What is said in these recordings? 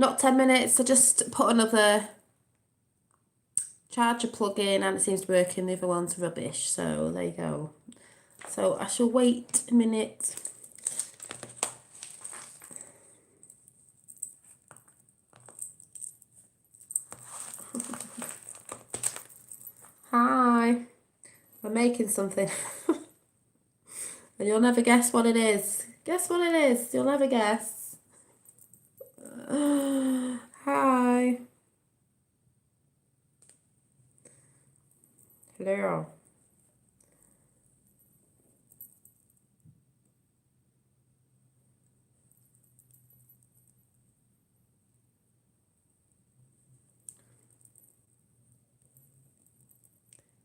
not 10 minutes. I just put another charger plug in and it seems to be working. The other one's rubbish. So there you go. So I shall wait a minute. Hi. I'm making something. And you'll never guess what it is. Guess what it is. You'll never guess. Hi. Hello.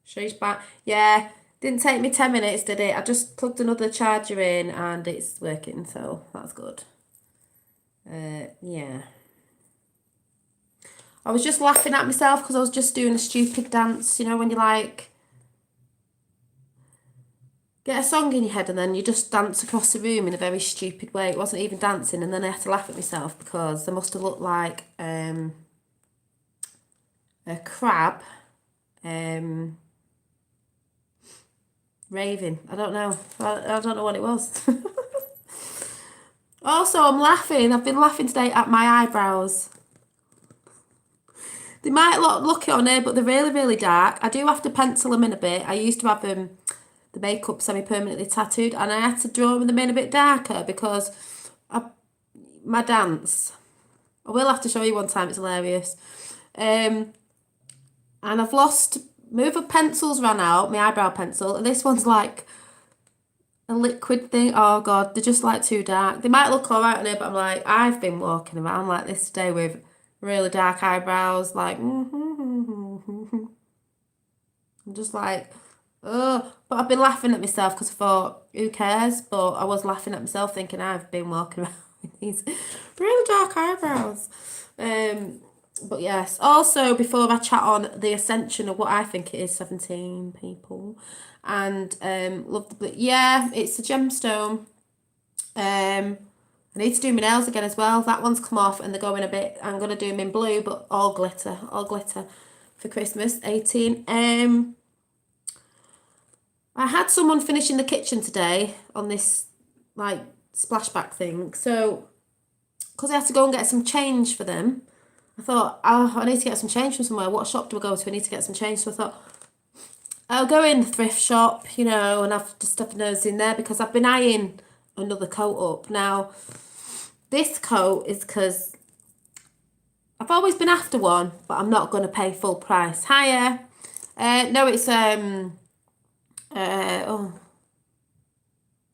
She's back. Yeah, didn't take me 10 minutes, did it? I just plugged another charger in and it's working, so that's good. Yeah. I was just laughing at myself because I was just doing a stupid dance, you know, when you like get a song in your head and then you just dance across the room in a very stupid way. It wasn't even dancing, and then I had to laugh at myself because I must have looked like a crab raving. I don't know. I don't know what it was. Also, I'm laughing. I've been laughing today at my eyebrows. They might look it on here, but they're really, really dark. I do have to pencil them in a bit. I used to have the makeup semi-permanently tattooed, and I had to draw them in a bit darker because my dance. I will have to show you one time. It's hilarious. And I've lost. My other pencils ran out. My eyebrow pencil, and this one's like a liquid thing. Oh god, they're just like too dark. They might look alright on here, but I'm like, I've been walking around like this today with really dark eyebrows. Like, I'm just like, oh. But I've been laughing at myself because I thought, who cares? But I was laughing at myself, thinking I've been walking around with these really dark eyebrows. But yes, also before I chat on the Ascension of what I think it is, 17 people, and love the yeah, it's a gemstone. I need to do my nails again as well. That one's come off and they're going a bit. I'm gonna do them in blue, but all glitter for Christmas. 18. I had someone finishing the kitchen today on this like splashback thing, so because I had to go and get some change for them. I thought, oh, I need to get some change from somewhere. What shop do I go to? I need to get some change. So I thought, I'll go in the thrift shop, you know, and I've just stuffed a nose in there because I've been eyeing another coat up. Now, this coat is because I've always been after one, but I'm not going to pay full price. Hiya. No, it's,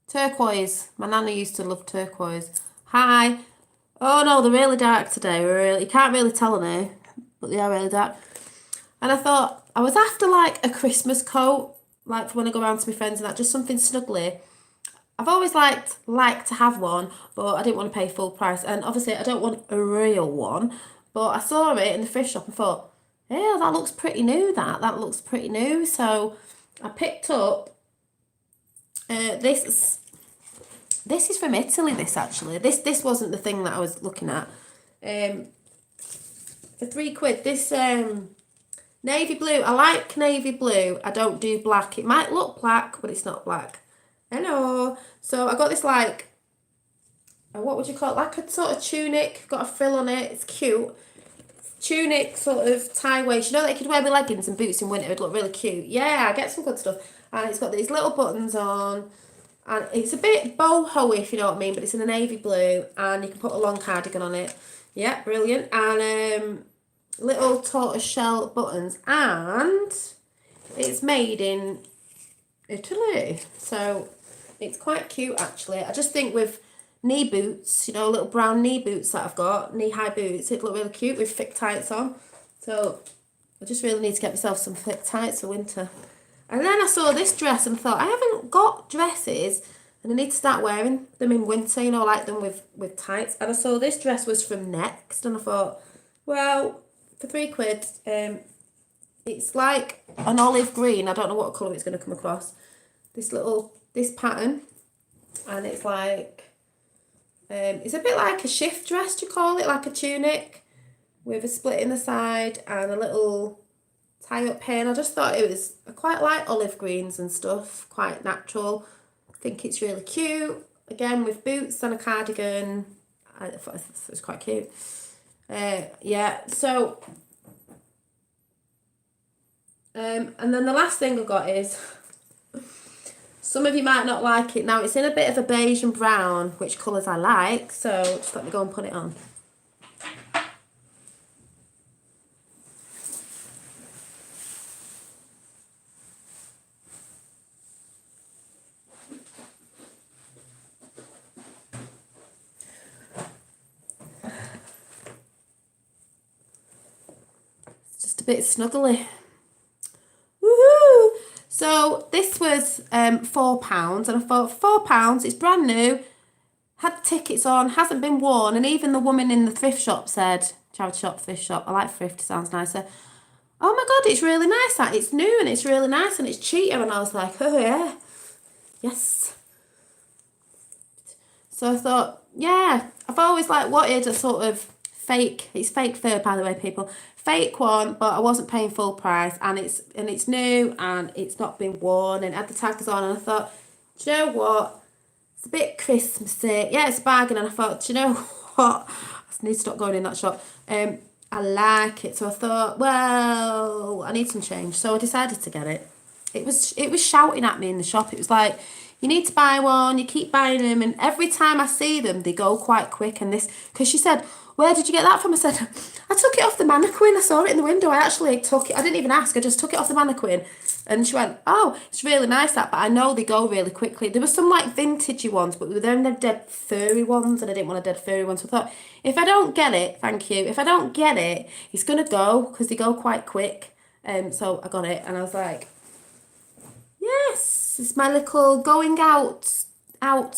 turquoise. My nana used to love turquoise. Hi. Oh no, they're really dark today. You can't really tell on here, but they are really dark. And I thought I was after like a Christmas coat, like for when I go around to my friends and that, just something snuggly. I've always liked to have one, but I didn't want to pay full price. And obviously I don't want a real one. But I saw it in the thrift shop and thought, yeah, that looks pretty new, that looks pretty new. So I picked up this. This is from Italy, this actually. This wasn't the thing that I was looking at. For £3, this navy blue. I like navy blue. I don't do black. It might look black, but it's not black. Hello. So I got this like, what would you call it? Like a sort of tunic. Got a frill on it. It's cute. Tunic sort of tie waist. You know, they could wear with leggings and boots in winter. It'd look really cute. Yeah, I get some good stuff. And it's got these little buttons on. And it's a bit boho, if you know what I mean, but it's in a navy blue, and you can put a long cardigan on it. Yeah, brilliant. And little tortoise shell buttons, and it's made in Italy, so it's quite cute actually. I just think with knee boots, you know, little brown knee boots that I've got, knee-high boots, it'd look really cute with thick tights on. So I just really need to get myself some thick tights for winter. And then I saw this dress and thought, I haven't got dresses and I need to start wearing them in winter, you know, like them with tights. And I saw this dress was from Next and I thought, well, for £3, it's like an olive green. I don't know what colour it's going to come across. This pattern. And it's like, It's a bit like a shift dress, do you call it? Like a tunic with a split in the side and a little tie up here. And I just thought it was, I quite like olive greens and stuff, quite natural. I think it's really cute. Again, with boots and a cardigan. I thought it was quite cute. Yeah, so and then the last thing I got is, some of you might not like it. Now it's in a bit of a beige and brown, which colours I like, so just let me go and put it on. It's just a bit snuggly. Woohoo! So this was £4, and I thought £4, it's brand new, had the tickets on, hasn't been worn, and even the woman in the thrift shop said, charity shop, thrift shop, I like thrift, sounds nicer. Oh my God, it's really nice, that it's new and it's really nice and it's cheaper. And I was like, oh yeah, yes. So I thought, yeah, I've always like wanted a sort of fake, it's fake fur by the way, people, fake one, but I wasn't paying full price, and it's new and it's not been worn and had the tags on, and I thought, do you know what? It's a bit Christmassy. Yeah, it's a bargain, and I thought, do you know what? I need to stop going in that shop. I like it, so I thought, well, I need some change, so I decided to get it. It was shouting at me in the shop. It was like, you need to buy one. You keep buying them, and every time I see them, they go quite quick. And this, because she said, where did you get that from? I said, I took it off the mannequin. I saw it in the window. I actually took it. I didn't even ask. I just took it off the mannequin. And she went, oh, it's really nice that, but I know they go really quickly. There were some like vintagey ones, but then they're dead furry ones, and I didn't want a dead furry one. So I thought, if I don't get it, thank you. If I don't get it, it's going to go, because they go quite quick. So I got it, and I was like, yes, it's my little going out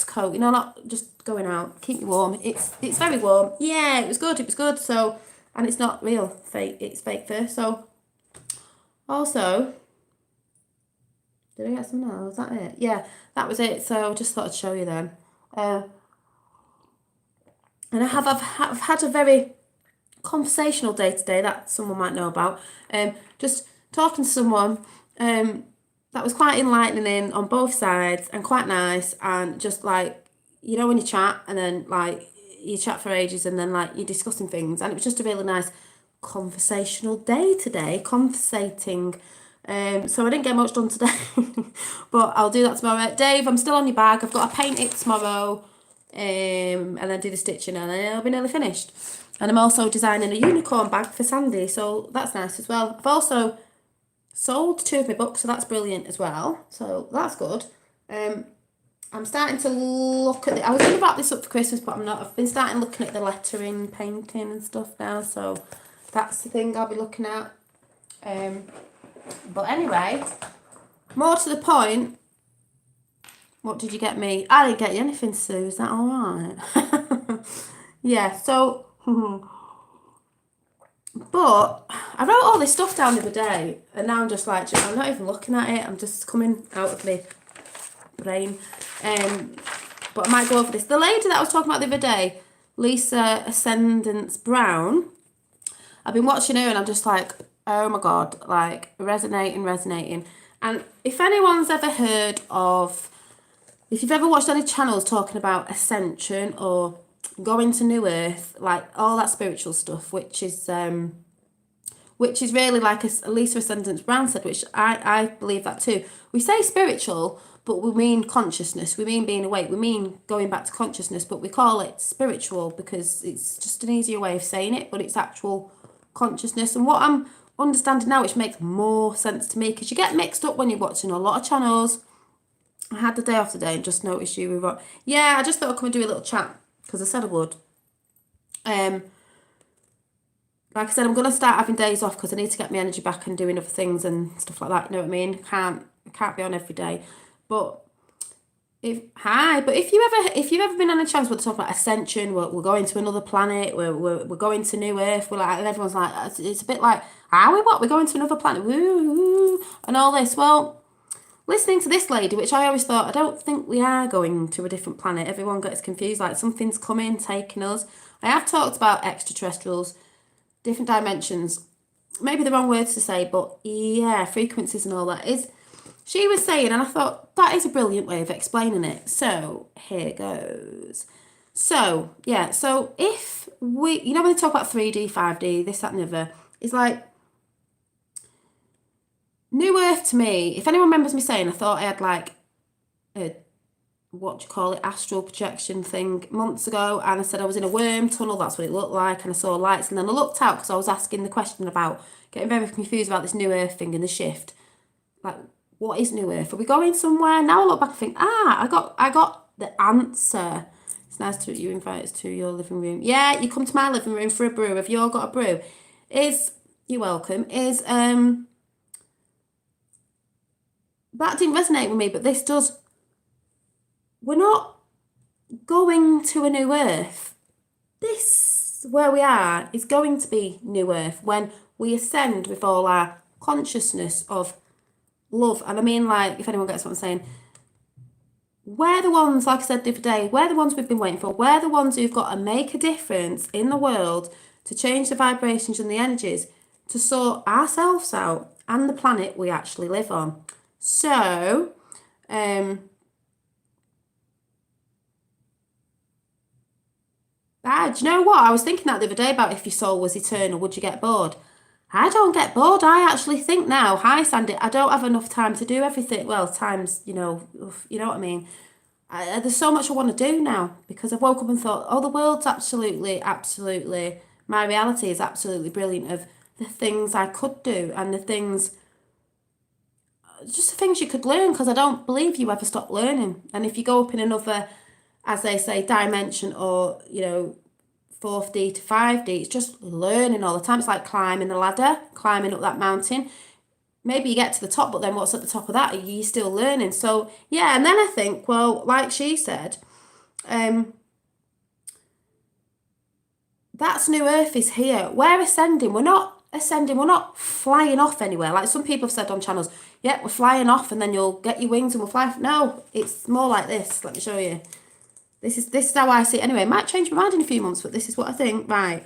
coat. You know, not just going out. Keep me warm. It's very warm. Yeah, it was good. It was good. So, and it's not real fake. It's fake fur. So, also, did I get some now? Was that it? Yeah, that was it. So I just thought I'd show you then. And I've had a very conversational day today that someone might know about. Just talking to someone. That was quite enlightening on both sides and quite nice, and just like, you know, when you chat and then like you chat for ages and then like you're discussing things, and it was just a really nice conversational day today, conversating. So I didn't get much done today, but I'll do that tomorrow. Dave, I'm still on your bag. I've got to paint it tomorrow, and then do the stitching, and then I'll be nearly finished. And I'm also designing a unicorn bag for Sandy, so that's nice as well. I've also sold 2 of my books, so that's brilliant as well. So that's good. I'm starting to look at I was going to wrap this up for Christmas, but I'm not. I've been starting looking at the lettering, painting and stuff now, so that's the thing I'll be looking at. But anyway, more to the point, what did you get me? I didn't get you anything, Sue. Is that all right? Yeah, so... But I wrote all this stuff down the other day, and now I'm just like, I'm not even looking at it. I'm just coming out of my brain. But I might go over this. The lady that I was talking about the other day, Lisa Ascendance Brown, I've been watching her and I'm just like, oh my God, like resonating. And if anyone's ever heard of, if you've ever watched any channels talking about Ascension or going to New Earth, like all that spiritual stuff, which is really like a Lisa Ascendance Brown said, which I believe that too. We say spiritual, but we mean consciousness. We mean being awake. We mean going back to consciousness, but we call it spiritual because it's just an easier way of saying it, but it's actual consciousness. And what I'm understanding now, which makes more sense to me, because you get mixed up when you're watching a lot of channels. I had the day off today and just noticed you were... Yeah, I just thought I'd come and do a little chat, because I said I would. Like I said, I'm going to start having days off because I need to get my energy back and doing other things and stuff like that, you know what I mean? I can't be on every day. But if you've ever been on a chance where they talk about Ascension, we're going to another planet, we're going to New Earth, we're like, and everyone's like, it's a bit like, are we what? We're going to another planet, woo, and all this. Well, listening to this lady, which I always thought, I don't think we are going to a different planet. Everyone gets confused, like something's coming, taking us. I have talked about extraterrestrials, different dimensions. Maybe the wrong words to say, but yeah, frequencies and all that is. She was saying, and I thought that is a brilliant way of explaining it. So here goes. So yeah, so if we, when they talk about 3D, 5D, this, that, and the other, it's like New Earth to me. If anyone remembers me saying, I thought I had like a, what do you call it, astral projection thing months ago, and I said I was in a worm tunnel, that's what it looked like, and I saw lights, and then I looked out because I was asking the question about getting very confused about this New Earth thing and the shift. Like, what is New Earth? Are we going somewhere? Now I look back and think, I got the answer. It's nice to you invite us to your living room. Yeah, you come to my living room for a brew. Have you all got a brew? You're welcome. That didn't resonate with me, but this does. We're not going to a new Earth. This, where we are, is going to be New Earth when we ascend with all our consciousness of love. And I mean, like, if anyone gets what I'm saying, we're the ones, like I said the other day, we're the ones we've been waiting for. We're the ones who've got to make a difference in the world to change the vibrations and the energies to sort ourselves out and the planet we actually live on. So, do you know what? I was thinking that the other day about if your soul was eternal, would you get bored? I don't get bored. I actually think now, hi Sandy, I don't have enough time to do everything. Well, times, you know what I mean. There's so much I want to do now because I've woke up and thought, oh, the world's absolutely, my reality is absolutely brilliant of the things I could do and the things you could learn, because I don't believe you ever stop learning. And if you go up in another, as they say, dimension, or 4D to 5D, it's just learning all the time. It's like climbing the ladder, climbing up that mountain. Maybe you get to the top, but then what's at the top of that? Are you still learning? So yeah, and then I think, well, like she said, that's New Earth is here. We're ascending. We're not ascending. We're not flying off anywhere. Like some people have said on channels, yeah, we're flying off and then you'll get your wings and we'll fly. No, it's more like this. Let me show you. This is how I see it. Anyway, it might change my mind in a few months, but this is what I think. Right.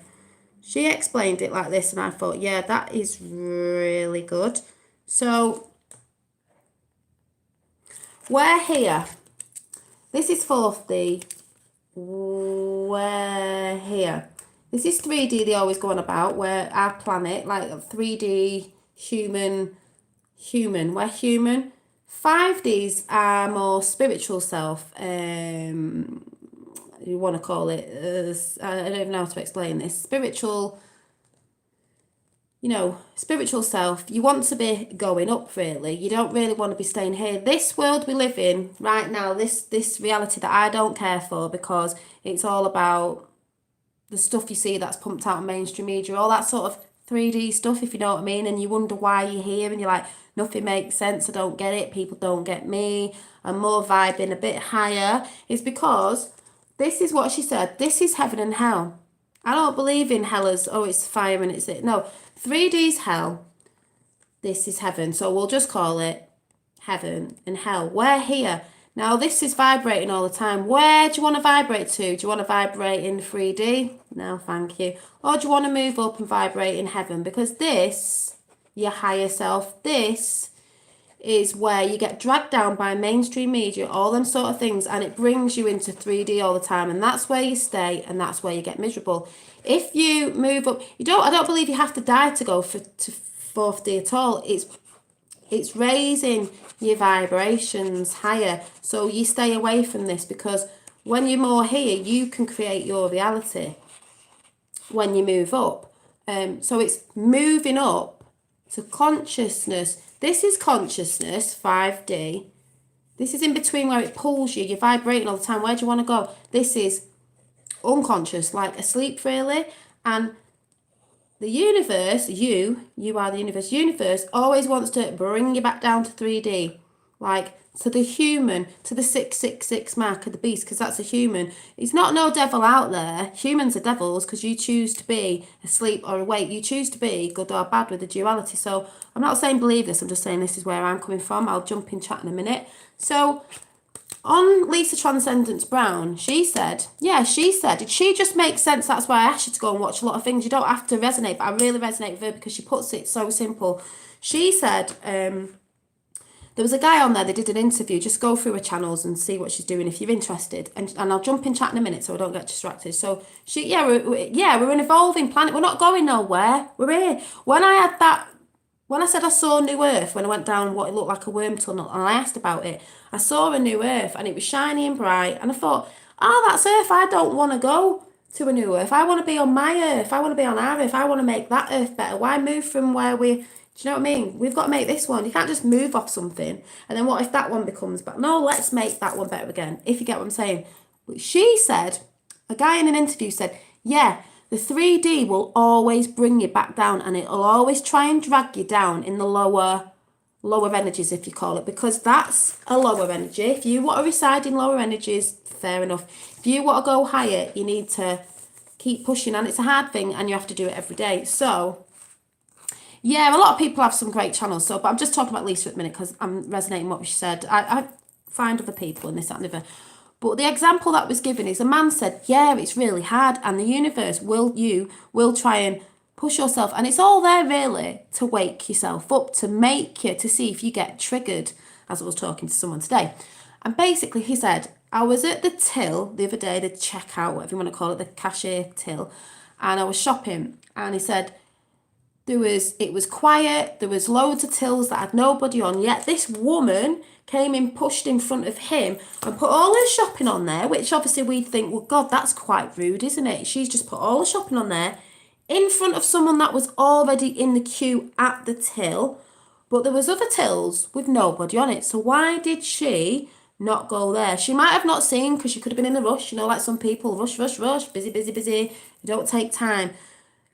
She explained it like this and I thought, yeah, that is really good. So, we're here. This is 4D. We're here. This is 3D they always go on about, where our planet, like 3D, human, we're human. 5Ds are more spiritual self, you want to call it, I don't even know how to explain this, spiritual self. You want to be going up, really. You don't really want to be staying here. This world we live in right now, this reality that I don't care for, because it's all about the stuff you see that's pumped out on mainstream media, all that sort of 3D stuff, if you know what I mean, and you wonder why you're here and you're like, nothing makes sense, I don't get it, people don't get me, I'm more vibing a bit higher. It's because this is what she said, this is heaven and hell. I don't believe in hell as, oh, it's fire and it's it. No, 3D's hell, this is heaven. So we'll just call it heaven and hell. We're here. Now, this is vibrating all the time. Where do you want to vibrate to? Do you want to vibrate in 3D? No, thank you. Or do you want to move up and vibrate in heaven? Because this, your higher self, this is where you get dragged down by mainstream media, all them sort of things, and it brings you into 3D all the time, and that's where you stay, and that's where you get miserable. If you move up, I don't believe you have to die to go to 4D at all. It's raising your vibrations higher, so you stay away from this, because when you're more here, you can create your reality when you move up. So it's moving up to consciousness. This is consciousness, 5D. This is in between where it pulls you. You're vibrating all the time. Where do you want to go? This is unconscious, like asleep, really. And the universe, you are the universe. Universe always wants to bring you back down to 3D. like to the human, to the 666 mark of the beast, because that's a human. It's not no devil out there. Humans are devils because you choose to be asleep or awake. You choose to be good or bad with the duality. So I'm not saying believe this, I'm just saying this is where I'm coming from. I'll jump in chat in a minute. So on Lisa Transcendence Brown, she said, did she just make sense? That's why I asked you to go and watch a lot of things. You don't have to resonate, but I really resonate with her because she puts it so simple. She said, there was a guy on there, they did an interview, just go through her channels and see what she's doing if you're interested. And I'll jump in chat in a minute so I don't get distracted. So we're an evolving planet. We're not going nowhere. We're here. When I said I saw New Earth, when I went down what it looked like a worm tunnel, and I asked about it, I saw a New Earth and it was shiny and bright. And I thought, oh, that's Earth. I don't want to go to a New Earth. I want to be on my Earth. I want to be on our Earth. I want to make that Earth better. Why move from where we... Do you know what I mean? We've got to make this one. You can't just move off something. And then what if that one becomes better? No, let's make that one better again. If you get what I'm saying. But she said, a guy in an interview said, yeah, the 3D will always bring you back down and it'll always try and drag you down in the lower energies, if you call it, because that's a lower energy. If you want to reside in lower energies, fair enough. If you want to go higher, you need to keep pushing, and it's a hard thing and you have to do it every day. So yeah, a lot of people have some great channels. So, but I'm just talking about Lisa at the minute because I'm resonating what she said. I find other people and this, that, and the other. But the example that was given is a man said, yeah, it's really hard, and the universe will try and push yourself. And it's all there really to wake yourself up, to make you, to see if you get triggered, as I was talking to someone today. And basically he said, I was at the till the other day, the checkout, whatever you want to call it, the cashier till, and I was shopping, and he said, it was quiet, there was loads of tills that had nobody on, yet this woman came in, pushed in front of him and put all her shopping on there, which obviously we'd think, well, God, that's quite rude, isn't it? She's just put all her shopping on there in front of someone that was already in the queue at the till, but there was other tills with nobody on it. So why did she not go there? She might have not seen because she could have been in a rush, like some people, rush, busy, you don't take time.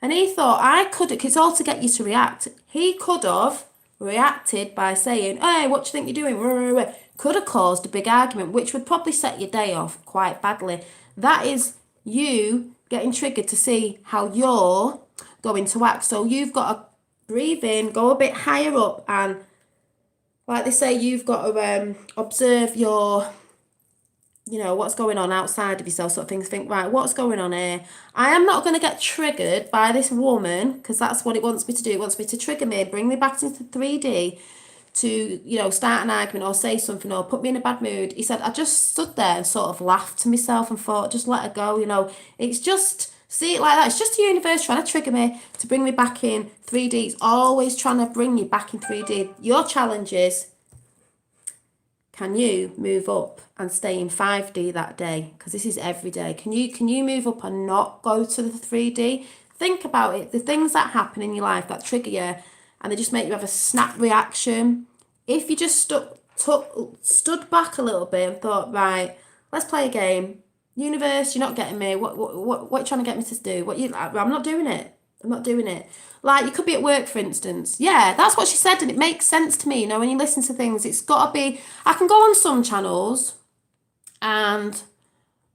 And he thought, it's all to get you to react. He could have reacted by saying, hey, what do you think you're doing? Could have caused a big argument, which would probably set your day off quite badly. That is you getting triggered to see how you're going to act. So you've got to breathe in, go a bit higher up, and like they say, you've got to observe your... what's going on outside of yourself, sort of things. Think, right, what's going on here? I am not going to get triggered by this woman because that's what it wants me to do. It wants me to trigger me, bring me back into 3D to, start an argument or say something or put me in a bad mood. He said, I just stood there and sort of laughed to myself and thought, just let her go, It's just, see it like that. It's just the universe trying to trigger me to bring me back in 3D. It's always trying to bring you back in 3D. Your challenge is, can you move up and stay in 5D that day? Because this is every day. Can you move up and not go to the 3D? Think about it. The things that happen in your life that trigger you and they just make you have a snap reaction. If you just stood back a little bit and thought, right, let's play a game. Universe, you're not getting me. What are you trying to get me to do? I'm not doing it. I'm not doing it. Like, you could be at work, for instance. Yeah, that's what she said, and it makes sense to me. When you listen to things, it's got to be... I can go on some channels, and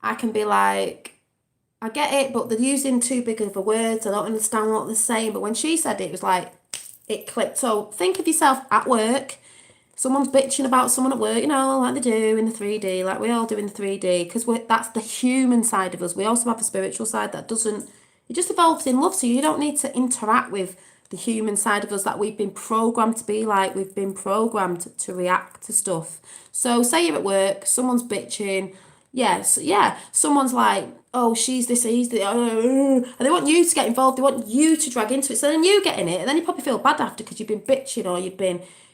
I can be like, I get it, but they're using too big of a words. I don't understand what they're saying. But when she said it, it was like, it clicked. So think of yourself at work. Someone's bitching about someone at work, like they do in the 3D, like we all do in the 3D, because that's the human side of us. We also have a spiritual side that doesn't... It just evolves in love, so you don't need to interact with the human side of us that we've been programmed to be like. We've been programmed to react to stuff. So say you're at work, someone's bitching. Yes, yeah. Someone's like, oh, she's this, he's the, and they want you to get involved. They want you to drag into it. So then you get in it, and then you probably feel bad after because you've been bitching or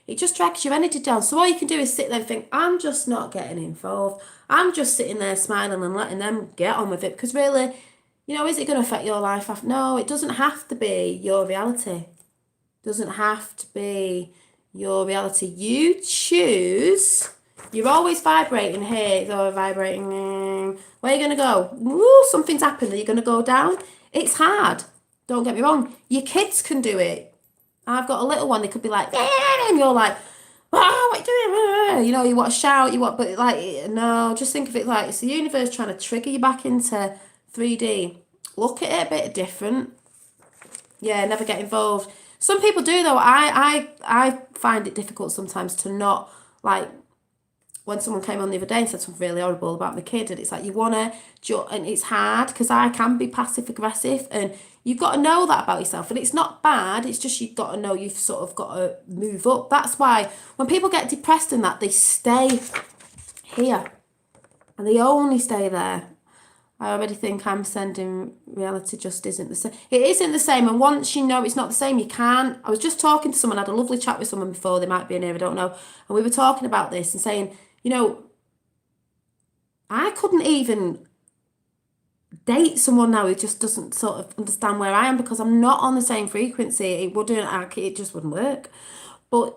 it just drags your energy down. So all you can do is sit there and think, I'm just not getting involved. I'm just sitting there smiling and letting them get on with it, because really... is it going to affect your life? No, it doesn't have to be your reality. It doesn't have to be your reality. You choose. You're always vibrating here. It's always vibrating. Where are you going to go? Ooh, something's happened. Are you going to go down? It's hard. Don't get me wrong. Your kids can do it. I've got a little one. They could be like, and you're like, oh, what are you doing? You know, you want to shout, but like, no, just think of it like it's the universe trying to trigger you back into 3D. Look at it a bit different. Yeah, never get involved. Some people do though. I find it difficult sometimes to not like when someone came on the other day and said something really horrible about my kid, and it's like you wanna, and it's hard because I can be passive aggressive, and you've got to know that about yourself, and it's not bad. It's just you've got to know you've sort of got to move up. That's why when people get depressed and that, they stay here, and they only stay there. I already think I'm sending reality just isn't the same. It isn't the same, and once you know it's not the same, you can't. I was just talking to someone, I had a lovely chat with someone before, they might be in here, I don't know, and we were talking about this and saying, you know, I couldn't even date someone now who just doesn't sort of understand where I am because I'm not on the same frequency. It just wouldn't work. But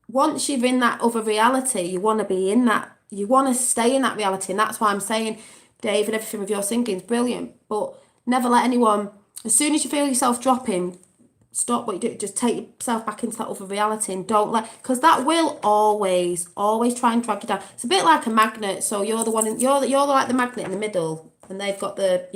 once you're in that other reality, you want to be in that, you want to stay in that reality. And that's why I'm saying, Dave, and everything with your singing is brilliant. But never let anyone, as soon as you feel yourself dropping, stop what you do. Just take yourself back into that other reality and don't let, because that will always try and drag you down. It's a bit like a magnet. So you're the one, you're like the magnet in the middle, and they've got the,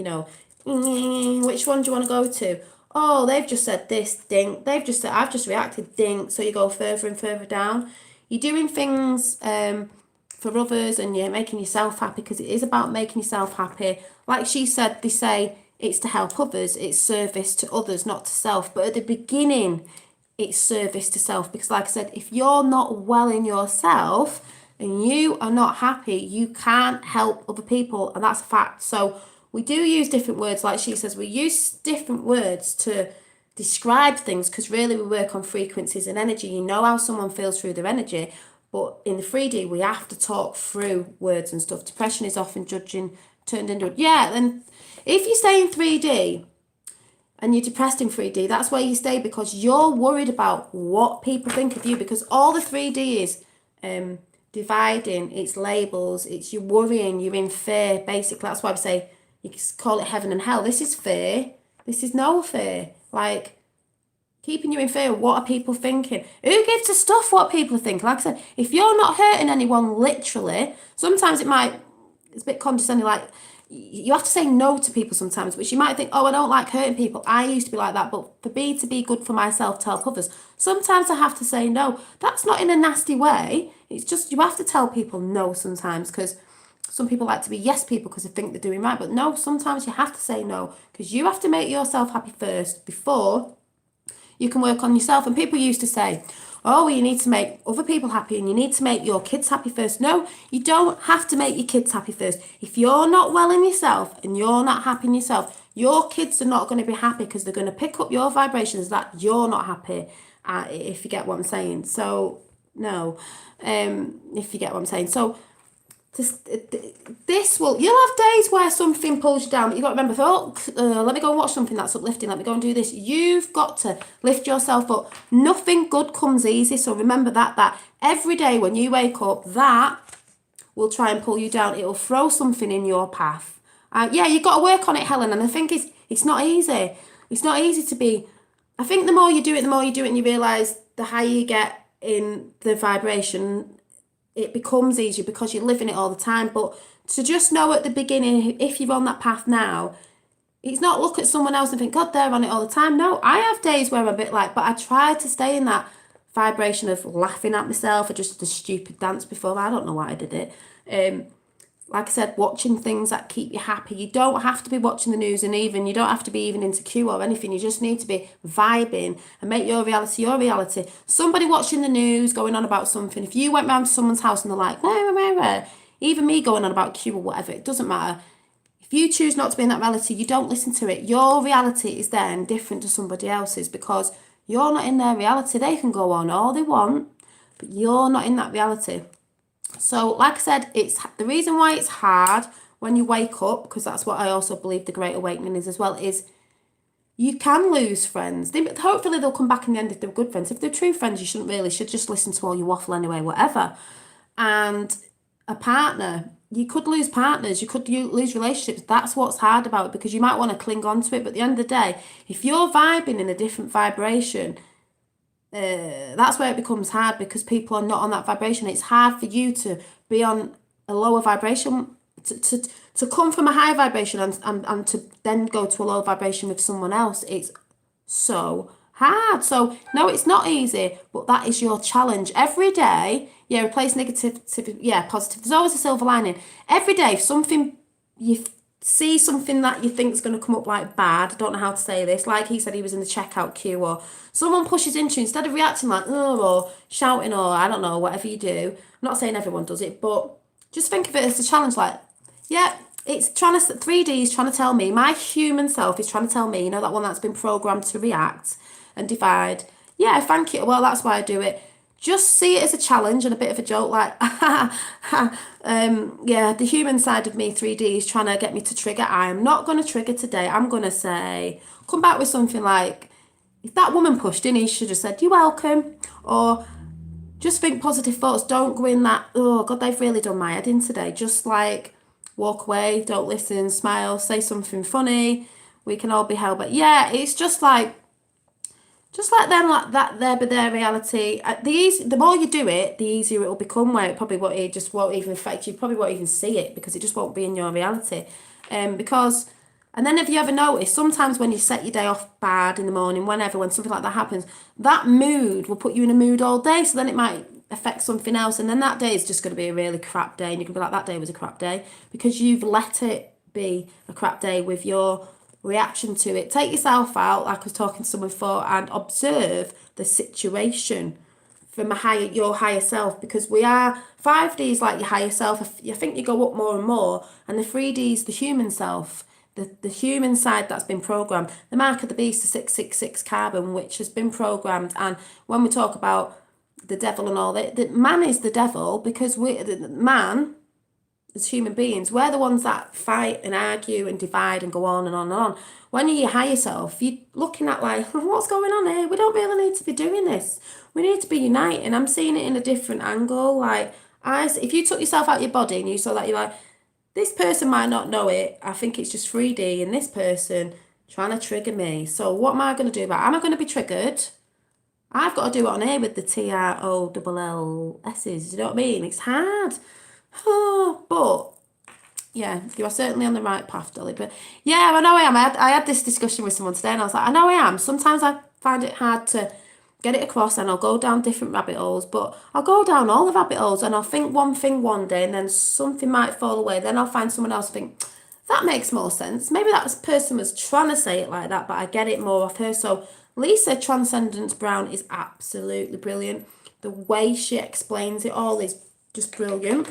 which one do you want to go to? Oh, they've just said this, ding. They've just said, I've just reacted, ding. So you go further and further down. You're doing things for others and you're making yourself happy because it is about making yourself happy. Like she said, they say it's to help others, it's service to others, not to self. But at the beginning, it's service to self because, like I said, if you're not well in yourself and you are not happy, you can't help other people, and that's a fact. So we do use different words, like she says, we use different words to describe things because really we work on frequencies and energy. You know how someone feels through their energy, but in the 3D we have to talk through words and stuff. Depression is often judging turned into it. Yeah, then if you stay in 3D and you're depressed in 3D, that's where you stay because you're worried about what people think of you, because all the 3D is dividing, it's labels, it's you worrying, you're in fear, basically. That's why we say you call it heaven and hell. This is fear. This is no fear. Like, keeping you in fear of what are people thinking. Who gives a stuff what people think? Like I said, if you're not hurting anyone literally, sometimes it's a bit condescending, like, you have to say no to people sometimes, which you might think, oh, I don't like hurting people. I used to be like that, but for me to be good for myself, to help others, sometimes I have to say no. That's not in a nasty way. It's just you have to tell people no sometimes, because some people like to be yes people because they think they're doing right. But no, sometimes you have to say no because you have to make yourself happy first before you can work on yourself. And people used to say, oh, you need to make other people happy and you need to make your kids happy first. No, you don't have to make your kids happy first. If you're not well in yourself and you're not happy in yourself, your kids are not going to be happy because they're going to pick up your vibrations that you're not happy, if you get what I'm saying. So, no, if you get what I'm saying. So, you'll have days where something pulls you down, but you've got to remember, let me go and watch something that's uplifting, let me go and do this. You've got to lift yourself up. Nothing good comes easy, so remember that every day when you wake up, that will try and pull you down. It'll throw something in your path. Yeah, you've got to work on it, Helen, and I think it's not easy. It's not easy to be, I think the more you do it and you realise the higher you get in the vibration, it becomes easier because you're living it all the time. But to just know at the beginning, if you're on that path now, it's not look at someone else and think, God, they're on it all the time. No, I have days where I'm a bit like, but I try to stay in that vibration of laughing at myself or just a stupid dance before. I don't know why I did it. Like I said, watching things that keep you happy. You don't have to be watching the news, and even you don't have to be even insecure or anything. You just need to be vibing and make your reality your reality. Somebody watching the news going on about something, if you went round to someone's house and they're like, even me going on about Q or whatever, it doesn't matter. If you choose not to be in that reality, you don't listen to it. Your reality is then different to somebody else's because you're not in their reality. They can go on all they want, but you're not in that reality. So, like I said, it's the reason why it's hard when you wake up, because that's what I also believe the Great Awakening is as well, is you can lose friends. Hopefully they'll come back in the end if they're good friends. If they're true friends, you should just listen to all your waffle anyway, whatever. And a partner, you could lose partners, you could lose relationships. That's what's hard about it, because you might want to cling on to it. But at the end of the day, if you're vibing in a different vibration, that's where it becomes hard, because people are not on that vibration. It's hard for you to be on a lower vibration, to come from a high vibration and to then go to a low vibration with someone else. It's so hard. So no, it's not easy, but that is your challenge every day. Yeah, replace negative, yeah, positive. There's always a silver lining. Every day, if something you see something that you think is going to come up like bad, I don't know how to say this, like he said he was in the checkout queue, or someone pushes into you, instead of reacting like, oh, or shouting, or I don't know, whatever you do. I'm not saying everyone does it, but just think of it as a challenge. Like, yeah, it's trying to, 3D is trying to tell me, my human self is trying to tell me, you know, that one that's been programmed to react and divide. Yeah, thank you. Well, that's why I do it. Just see it as a challenge and a bit of a joke, like, yeah, the human side of me, 3D, is trying to get me to trigger. I am not going to trigger today. I'm going to say, come back with something like, if that woman pushed in, he should have said, you're welcome. Or just think positive thoughts. Don't go in that, oh, God, they've really done my head in today. Just like, walk away, don't listen, smile, say something funny. We can all be held. But yeah, it's just let them like that there be their reality. The more you do it, the easier it will become. Where it probably won't, it just won't even affect you. Probably won't even see it, because it just won't be in your reality. Because, and then if you ever notice, sometimes when you set your day off bad in the morning, whenever, when something like that happens, that mood will put you in a mood all day. So then it might affect something else, and then that day is just going to be a really crap day, and you can be like, that day was a crap day, because you've let it be a crap day with your reaction to it. Take yourself out, like I was talking to someone before, and observe the situation from your higher self, because we are 5D is like your higher self. I think you go up more and more, and the 3D is the human self, the human side that's been programmed. The mark of the beast, the 666 carbon, which has been programmed. And when we talk about the devil and all that, the man is the devil, because the man, as human beings, we're the ones that fight and argue and divide and go on and on and on. When you're your higher self, you're looking at like, what's going on here? We don't really need to be doing this. We need to be uniting. I'm seeing it in a different angle. Like, if you took yourself out of your body and you saw that, you're like, this person might not know it. I think it's just 3D, and this person trying to trigger me. So what am I going to do about it? Am I going to be triggered? I've got to do it on here with the TROLLS's. You know what I mean? It's hard. Oh, but yeah, you are certainly on the right path, Dolly. But yeah, I know I am. I had this discussion with someone today, and I was like, I know I am. Sometimes I find it hard to get it across, and I'll go down different rabbit holes, but I'll go down all the rabbit holes, and I'll think one thing one day, and then something might fall away. Then I'll find someone else and think, that makes more sense. Maybe that person was trying to say it like that, but I get it more off her. So Lisa Transcendence Brown is absolutely brilliant. The way she explains it all is just brilliant.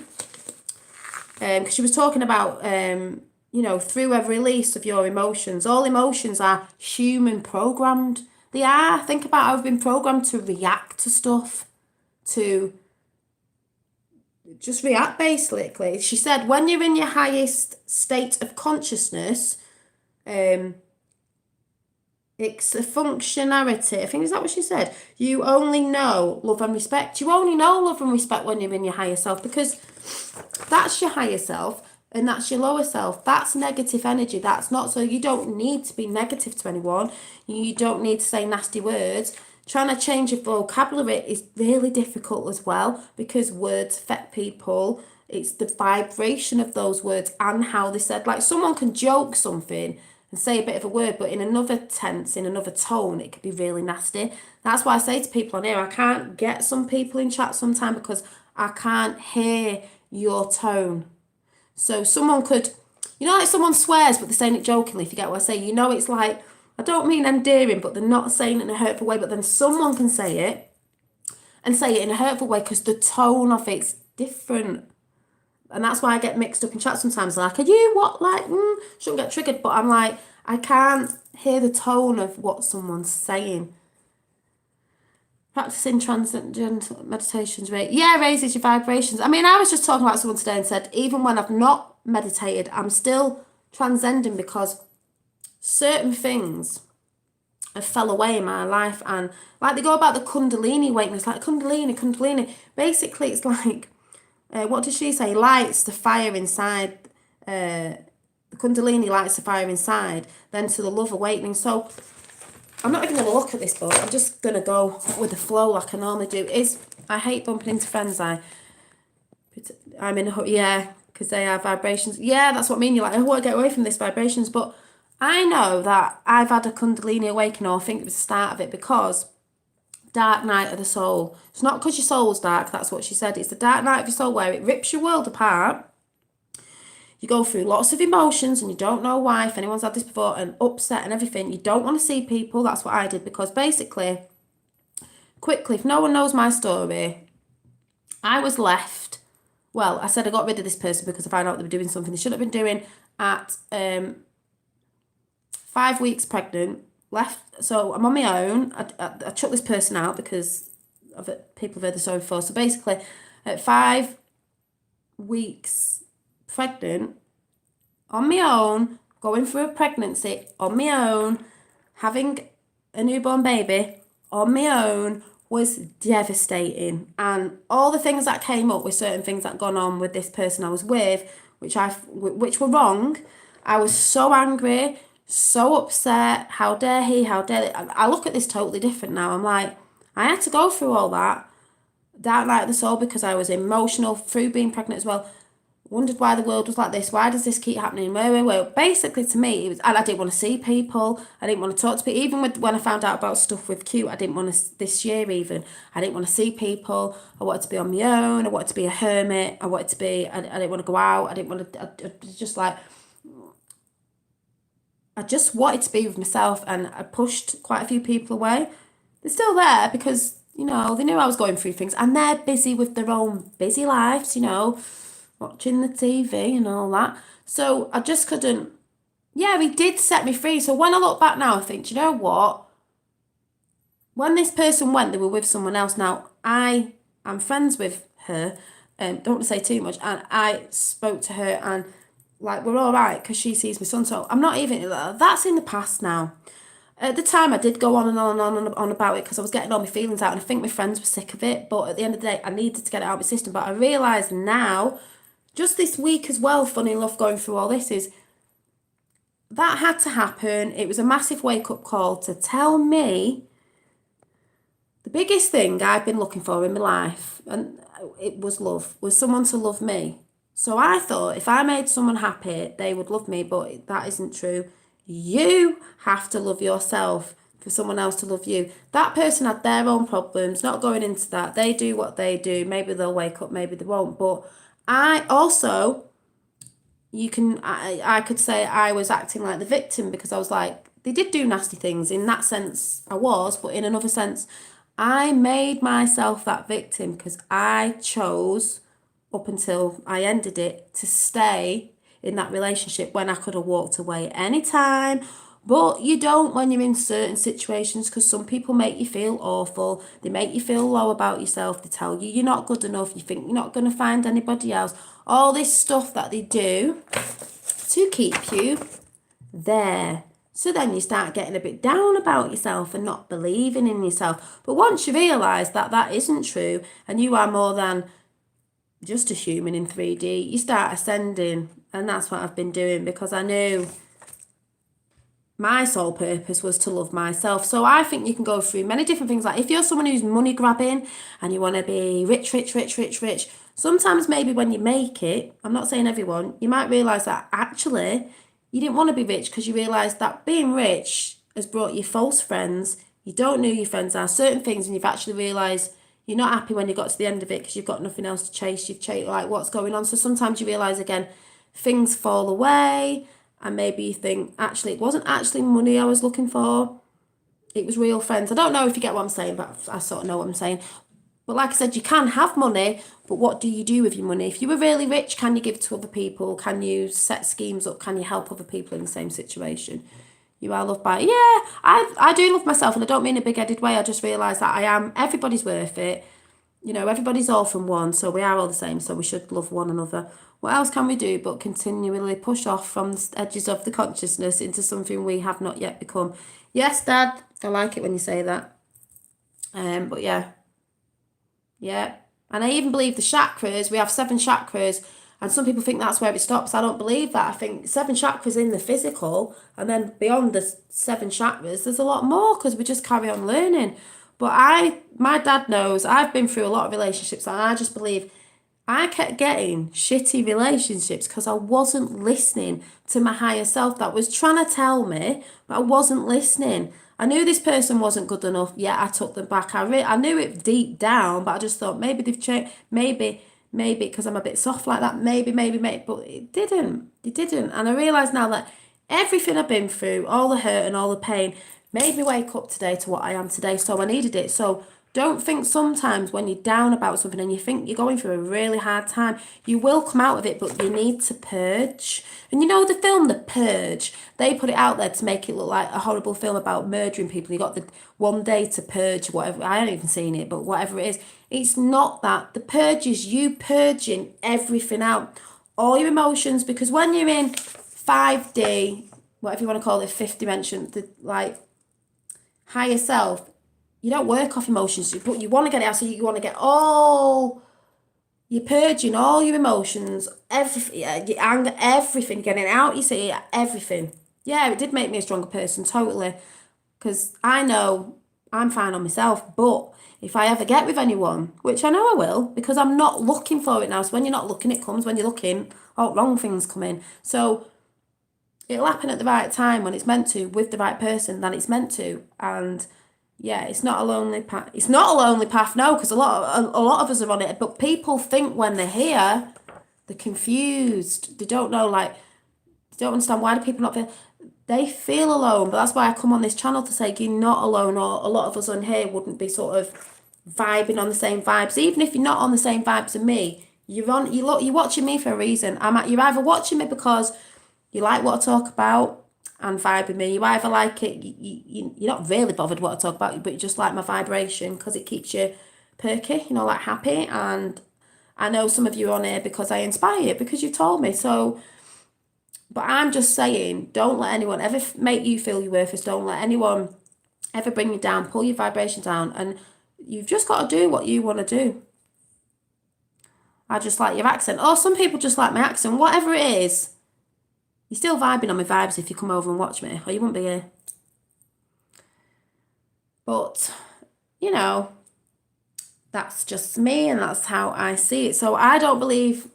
Because she was talking about, you know, through a release of your emotions. All emotions are human programmed. They are. Think about how I've been programmed to react to stuff, to just react, basically. She said, when you're in your highest state of consciousness, it's a functionality. I think, is that what she said? You only know love and respect. You only know love and respect when you're in your higher self, because that's your higher self and that's your lower self. That's negative energy. That's not, so you don't need to be negative to anyone. You don't need to say nasty words. Trying to change your vocabulary is really difficult as well, because words affect people. It's the vibration of those words and how they said. Like, someone can joke something and say a bit of a word, but in another tense, in another tone, it could be really nasty. That's why I say to people on here, I can't get some people in chat sometimes, because I can't hear your tone. So someone could, you know, like someone swears, but they're saying it jokingly, if you get what I say. You know, it's like, I don't mean endearing, but they're not saying it in a hurtful way, but then someone can say it and say it in a hurtful way, because the tone of it's different. And that's why I get mixed up in chat sometimes. Like, are you what? Like, shouldn't get triggered. But I'm like, I can't hear the tone of what someone's saying. Practicing transcendental meditations, raises your vibrations. I mean, I was just talking about someone today and said, even when I've not meditated, I'm still transcending, because certain things have fell away in my life. And like, they go about the Kundalini awakening. Like, Kundalini. Basically, it's like, what did she say? Lights the fire inside. The Kundalini lights the fire inside, then to the love awakening. So I'm not even going to look at this book. I'm just going to go with the flow like I normally do. I hate bumping into friends. I'm in a, yeah, because they have vibrations. Yeah, that's what I mean. You're like, I want to get away from this vibrations. But I know that I've had a Kundalini awakening, or I think it was the start of it, because dark night of the soul. It's not because your soul's dark, that's what she said. It's the dark night of your soul where it rips your world apart. You go through lots of emotions and you don't know why. If anyone's had this before, and upset and everything, you don't want to see people. That's what I did, because basically, quickly, if no one knows my story, I was left. Well, I said I got rid of this person because I found out they were doing something they shouldn't have been doing at 5 weeks pregnant. Left, so I'm on my own. I took this person out because people have heard the story before. So basically, at 5 weeks pregnant, on my own, going through a pregnancy on my own, having a newborn baby on my own was devastating. And all the things that came up with certain things that gone on with this person I was with, which were wrong. I was so angry, so upset. How dare he? How dare they? I look at this totally different now. I'm like, I had to go through all that night of the soul because I was emotional through being pregnant as well. Wondered why the world was like this. Why does this keep happening? Where? Basically, to me, it was, and I didn't want to see people. I didn't want to talk to people. Even when I found out about stuff with Q, I didn't want to, this year even, I didn't want to see people. I wanted to be on my own. I wanted to be a hermit. I didn't want to go out. I didn't want to, I was just like, I just wanted to be with myself, and I pushed quite a few people away. They're still there because, they knew I was going through things, and they're busy with their own busy lives, watching the TV and all that. So I just couldn't. Yeah, he did set me free. So when I look back now, I think, do you know what? When this person went, they were with someone else. Now, I'm friends with her. Don't want to say too much. And I spoke to her, and like, we're all right because she sees my son. So I'm not even, that's in the past now. At the time, I did go on and on and on and on about it because I was getting all my feelings out, and I think my friends were sick of it. But at the end of the day, I needed to get it out of my system. But I realise now, just this week as well, funny enough, going through all this, is that had to happen. It was a massive wake-up call to tell me the biggest thing I've been looking for in my life, and it was love, was someone to love me. So I thought if I made someone happy, they would love me, but that isn't true. You have to love yourself for someone else to love you. That person had their own problems, not going into that. They do what they do. Maybe they'll wake up, maybe they won't. But I also, I could say I was acting like the victim because I was like, they did do nasty things. In that sense, I was, but in another sense, I made myself that victim because I chose, up until I ended it, to stay in that relationship when I could have walked away anytime. But you don't when you're in certain situations, because some people make you feel awful. They make you feel low about yourself. They tell you you're not good enough. You think you're not going to find anybody else. All this stuff that they do to keep you there. So then you start getting a bit down about yourself and not believing in yourself. But once you realise that that isn't true and you are more than just a human in 3D, you start ascending. And that's what I've been doing, because I knew my sole purpose was to love myself. So I think you can go through many different things. Like if you're someone who's money grabbing and you want to be rich, sometimes maybe when you make it, I'm not saying everyone, you might realise that actually you didn't want to be rich because you realise that being rich has brought you false friends. You don't know who your friends are, certain things, and you've actually realised you're not happy when you got to the end of it because you've got nothing else to chase. You've chased like what's going on. So sometimes you realise again, things fall away, and maybe you think, actually, it wasn't actually money I was looking for. It was real friends. I don't know if you get what I'm saying, but I sort of know what I'm saying. But like I said, you can have money, but what do you do with your money? If you were really rich, can you give to other people? Can you set schemes up? Can you help other people in the same situation? You are loved by, I do love myself, and I don't mean in a big-headed way. I just realise that everybody's worth it. Everybody's all from one, so we are all the same, so we should love one another. What else can we do but continually push off from the edges of the consciousness into something we have not yet become? Yes, Dad, I like it when you say that. But yeah. And I even believe the chakras, we have 7 chakras, And some people think that's where it stops. I don't believe that. I think 7 chakras in the physical, and then beyond the 7 chakras, there's a lot more because we just carry on learning. But my dad knows I've been through a lot of relationships, and I just believe I kept getting shitty relationships because I wasn't listening to my higher self that was trying to tell me, but I wasn't listening. I knew this person wasn't good enough. Yeah, I took them back. I knew it deep down, but I just thought maybe they've changed. Maybe because I'm a bit soft like that. Maybe. But it didn't. It didn't. And I realise now that everything I've been through, all the hurt and all the pain, made me wake up today to what I am today. So I needed it. So don't think sometimes when you're down about something and you think you're going through a really hard time, you will come out of it, but you need to purge. And you know the film The Purge? They put it out there to make it look like a horrible film about murdering people. You got the one day to purge, whatever. I haven't even seen it, but whatever it is. It's not that. The purge is you purging everything out. All your emotions, because when you're in 5D, whatever you want to call it, fifth dimension, the higher self, you don't work off emotions, but you want to get it out. So you want to get you're purging all your emotions, everything, your anger, everything, getting it out. You see, everything. Yeah, it did make me a stronger person, totally. Because I know I'm fine on myself, but if I ever get with anyone, which I know I will, because I'm not looking for it now. So when you're not looking, it comes. When you're looking, wrong things come in. So it'll happen at the right time when it's meant to, with the right person that it's meant to. And yeah, it's not a lonely path. It's not a lonely path, no, because a lot of us are on it. But people think when they're here, they're confused. They don't know, like, they don't understand why do people not feel. They feel alone, but that's why I come on this channel to say you're not alone, or a lot of us on here wouldn't be sort of vibing on the same vibes. Even if you're not on the same vibes as me, you're watching me for a reason. You're either watching me because you like what I talk about and vibe with me. You either like it, you're not really bothered what I talk about, but you just like my vibration because it keeps you perky, like happy. And I know some of you are on here because I inspire you, because you told me. So, but I'm just saying, don't let anyone ever make you feel you're worthless. Don't let anyone ever bring you down, pull your vibration down. And you've just got to do what you want to do. I just like your accent. Or some people just like my accent. Whatever it is, you're still vibing on my vibes if you come over and watch me, or you wouldn't be here. But, that's just me, and that's how I see it. So I don't believe,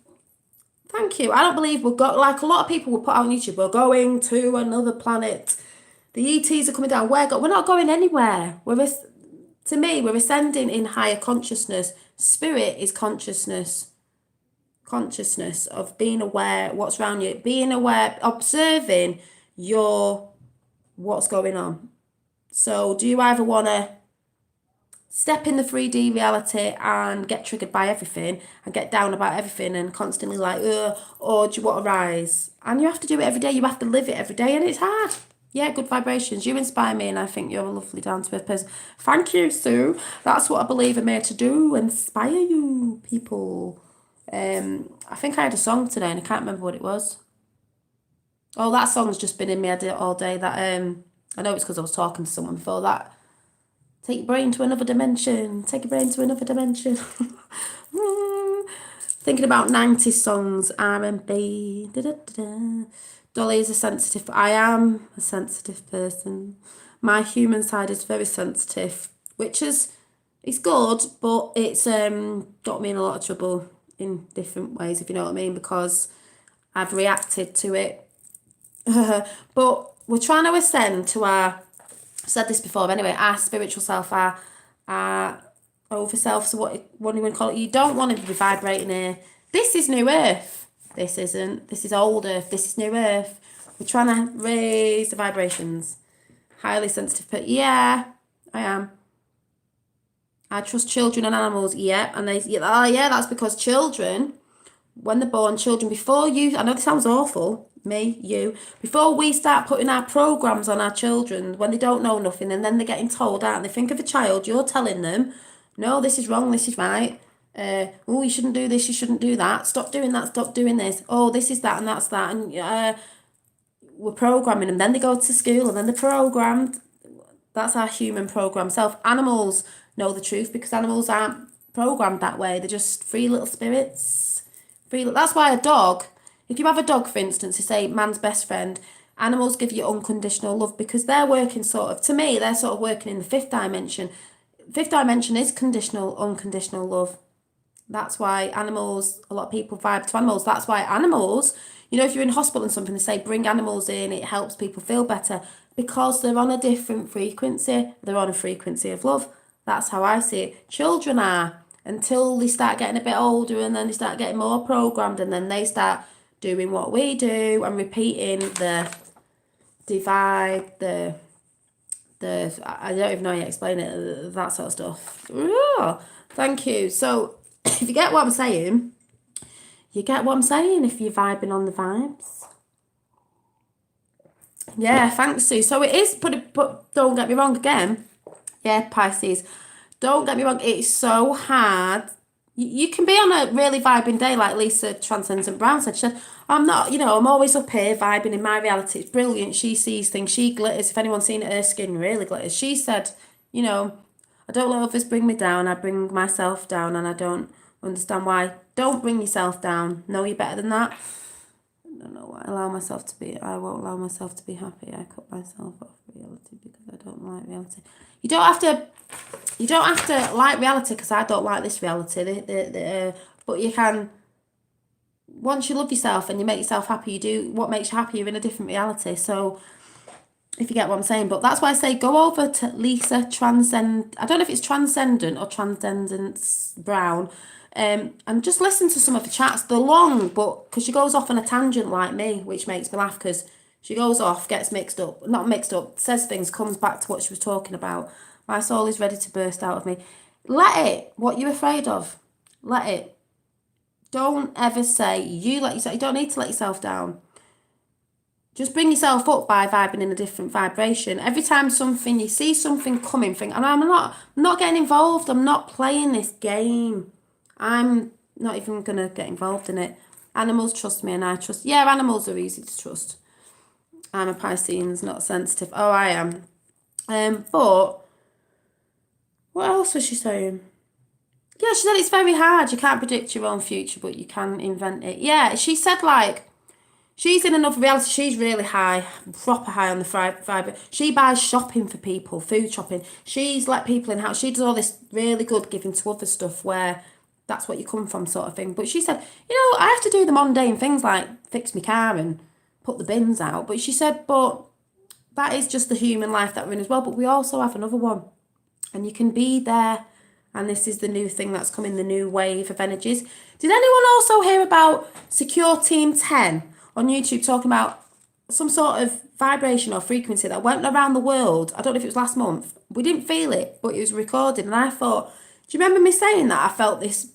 thank you, I don't believe we'll go, like a lot of people will put out on YouTube, we're going to another planet. The ETs are coming down. We're not going anywhere. To me, we're ascending in higher consciousness. Spirit is consciousness of being aware what's around you, being aware, observing what's going on. So do you either want to step in the 3D reality and get triggered by everything and get down about everything and constantly like, or do you want to rise? And you have to do it every day. You have to live it every day, and it's hard. Yeah, good vibrations. You inspire me, and I think you're a lovely down-to-earth person. Thank you, Sue. That's what I believe I'm here to do, inspire you people. I think I had a song today, and I can't remember what it was. Oh, that song's just been in my head all day. That I know it's because I was talking to someone before that. Take your brain to another dimension. Take your brain to another dimension. Thinking about 90s songs, R&B. Dolly is a sensitive. I am a sensitive person. My human side is very sensitive, which is, it's good, but it's got me in a lot of trouble in different ways, if you know what I mean, because I've reacted to it. But we're trying to ascend to our, I've said this before, but anyway, our spiritual self, our over self. So what do you want to call it? You don't want to be vibrating here. This is new earth. This isn't. This is old earth. This is new earth. We're trying to raise the vibrations. Highly sensitive, but yeah, I am. I trust children and animals. Yeah, and that's because children, when they're born, before you, I know this sounds awful, before we start putting our programs on our children, when they don't know nothing, and then they're getting told out, and they think of a child, you're telling them, no, this is wrong, this is right. Oh, you shouldn't do this, you shouldn't do that. Stop doing that, stop doing this. Oh, this is that and that's that. And we're programming them. Then they go to school and then they're programmed. That's our human program self. Animals know the truth because animals aren't programmed that way. They're just free little spirits Free. That's why a dog, if you have a dog, for instance, they say man's best friend, animals give you unconditional love because they're working sort of, to me, they're sort of working in the fifth dimension. Fifth dimension is conditional, unconditional love. That's why animals, a lot of people vibe to animals. That's why animals, you know, if you're in hospital and something, they say bring animals in, it helps people feel better because they're on a different frequency. They're on a frequency of love. That's how I see it. Children are until they start getting a bit older and then they start getting more programmed and then they start doing what we do and repeating the divide, the I don't even know how you explain it, that sort of stuff. Oh, thank you. So if you get what I'm saying, you get what I'm saying if you're vibing on the vibes. Yeah, thanks, Sue. So it is, but don't get me wrong again. Yeah, Pisces. Don't get me wrong, it's so hard. You can be on a really vibing day, like Lisa Transcendent Brown said. She said, I'm not, you know, I'm always up here vibing in my reality. It's brilliant. She sees things. She glitters. If anyone's seen it, her skin really glitters. She said, you know, I don't let others bring me down. I bring myself down and I don't understand why. Don't bring yourself down. Know you're better than that. I don't know why. I won't allow myself to be happy. I cut myself off reality because I don't like reality. You don't have to like reality because I don't like this reality. But you can, once you love yourself and you make yourself happy, you do what makes you happy. You're in a different reality. So if you get what I'm saying, but that's why I say go over to Lisa Transcend. I don't know if it's Transcendent or Transcendence Brown, and just listen to some of the chats. They're long, but because she goes off on a tangent like me, which makes me laugh because she goes off, gets mixed up, not mixed up, says things, comes back to what she was talking about. My soul is ready to burst out of me. Let it. What you're afraid of, let it. Don't ever say you let yourself. You don't need to let yourself down. Just bring yourself up by vibing in a different vibration. Every time you see something coming, think, and I'm not getting involved. I'm not playing this game. I'm not even gonna get involved in it. Animals trust me, and I trust. Yeah, animals are easy to trust. I'm a Pisces, not sensitive. Oh, I am. But what else was she saying? Yeah, she said it's very hard. You can't predict your own future, but you can invent it. Yeah, she said like. She's in another reality. She's really high, proper high on the vibe. She buys shopping for people, food shopping. She's let people in house. She does all this really good giving to other stuff where that's what you come from sort of thing. But she said, you know, I have to do the mundane things like fix my car and put the bins out. But she said, but that is just the human life that we're in as well. But we also have another one. And you can be there. And this is the new thing that's coming, the new wave of energies. Did anyone also hear about Secure Team 10? On YouTube talking about some sort of vibration or frequency that went around the world. I don't know if it was last month. We didn't feel it, but it was recorded. And I thought, do you remember me saying that? I felt this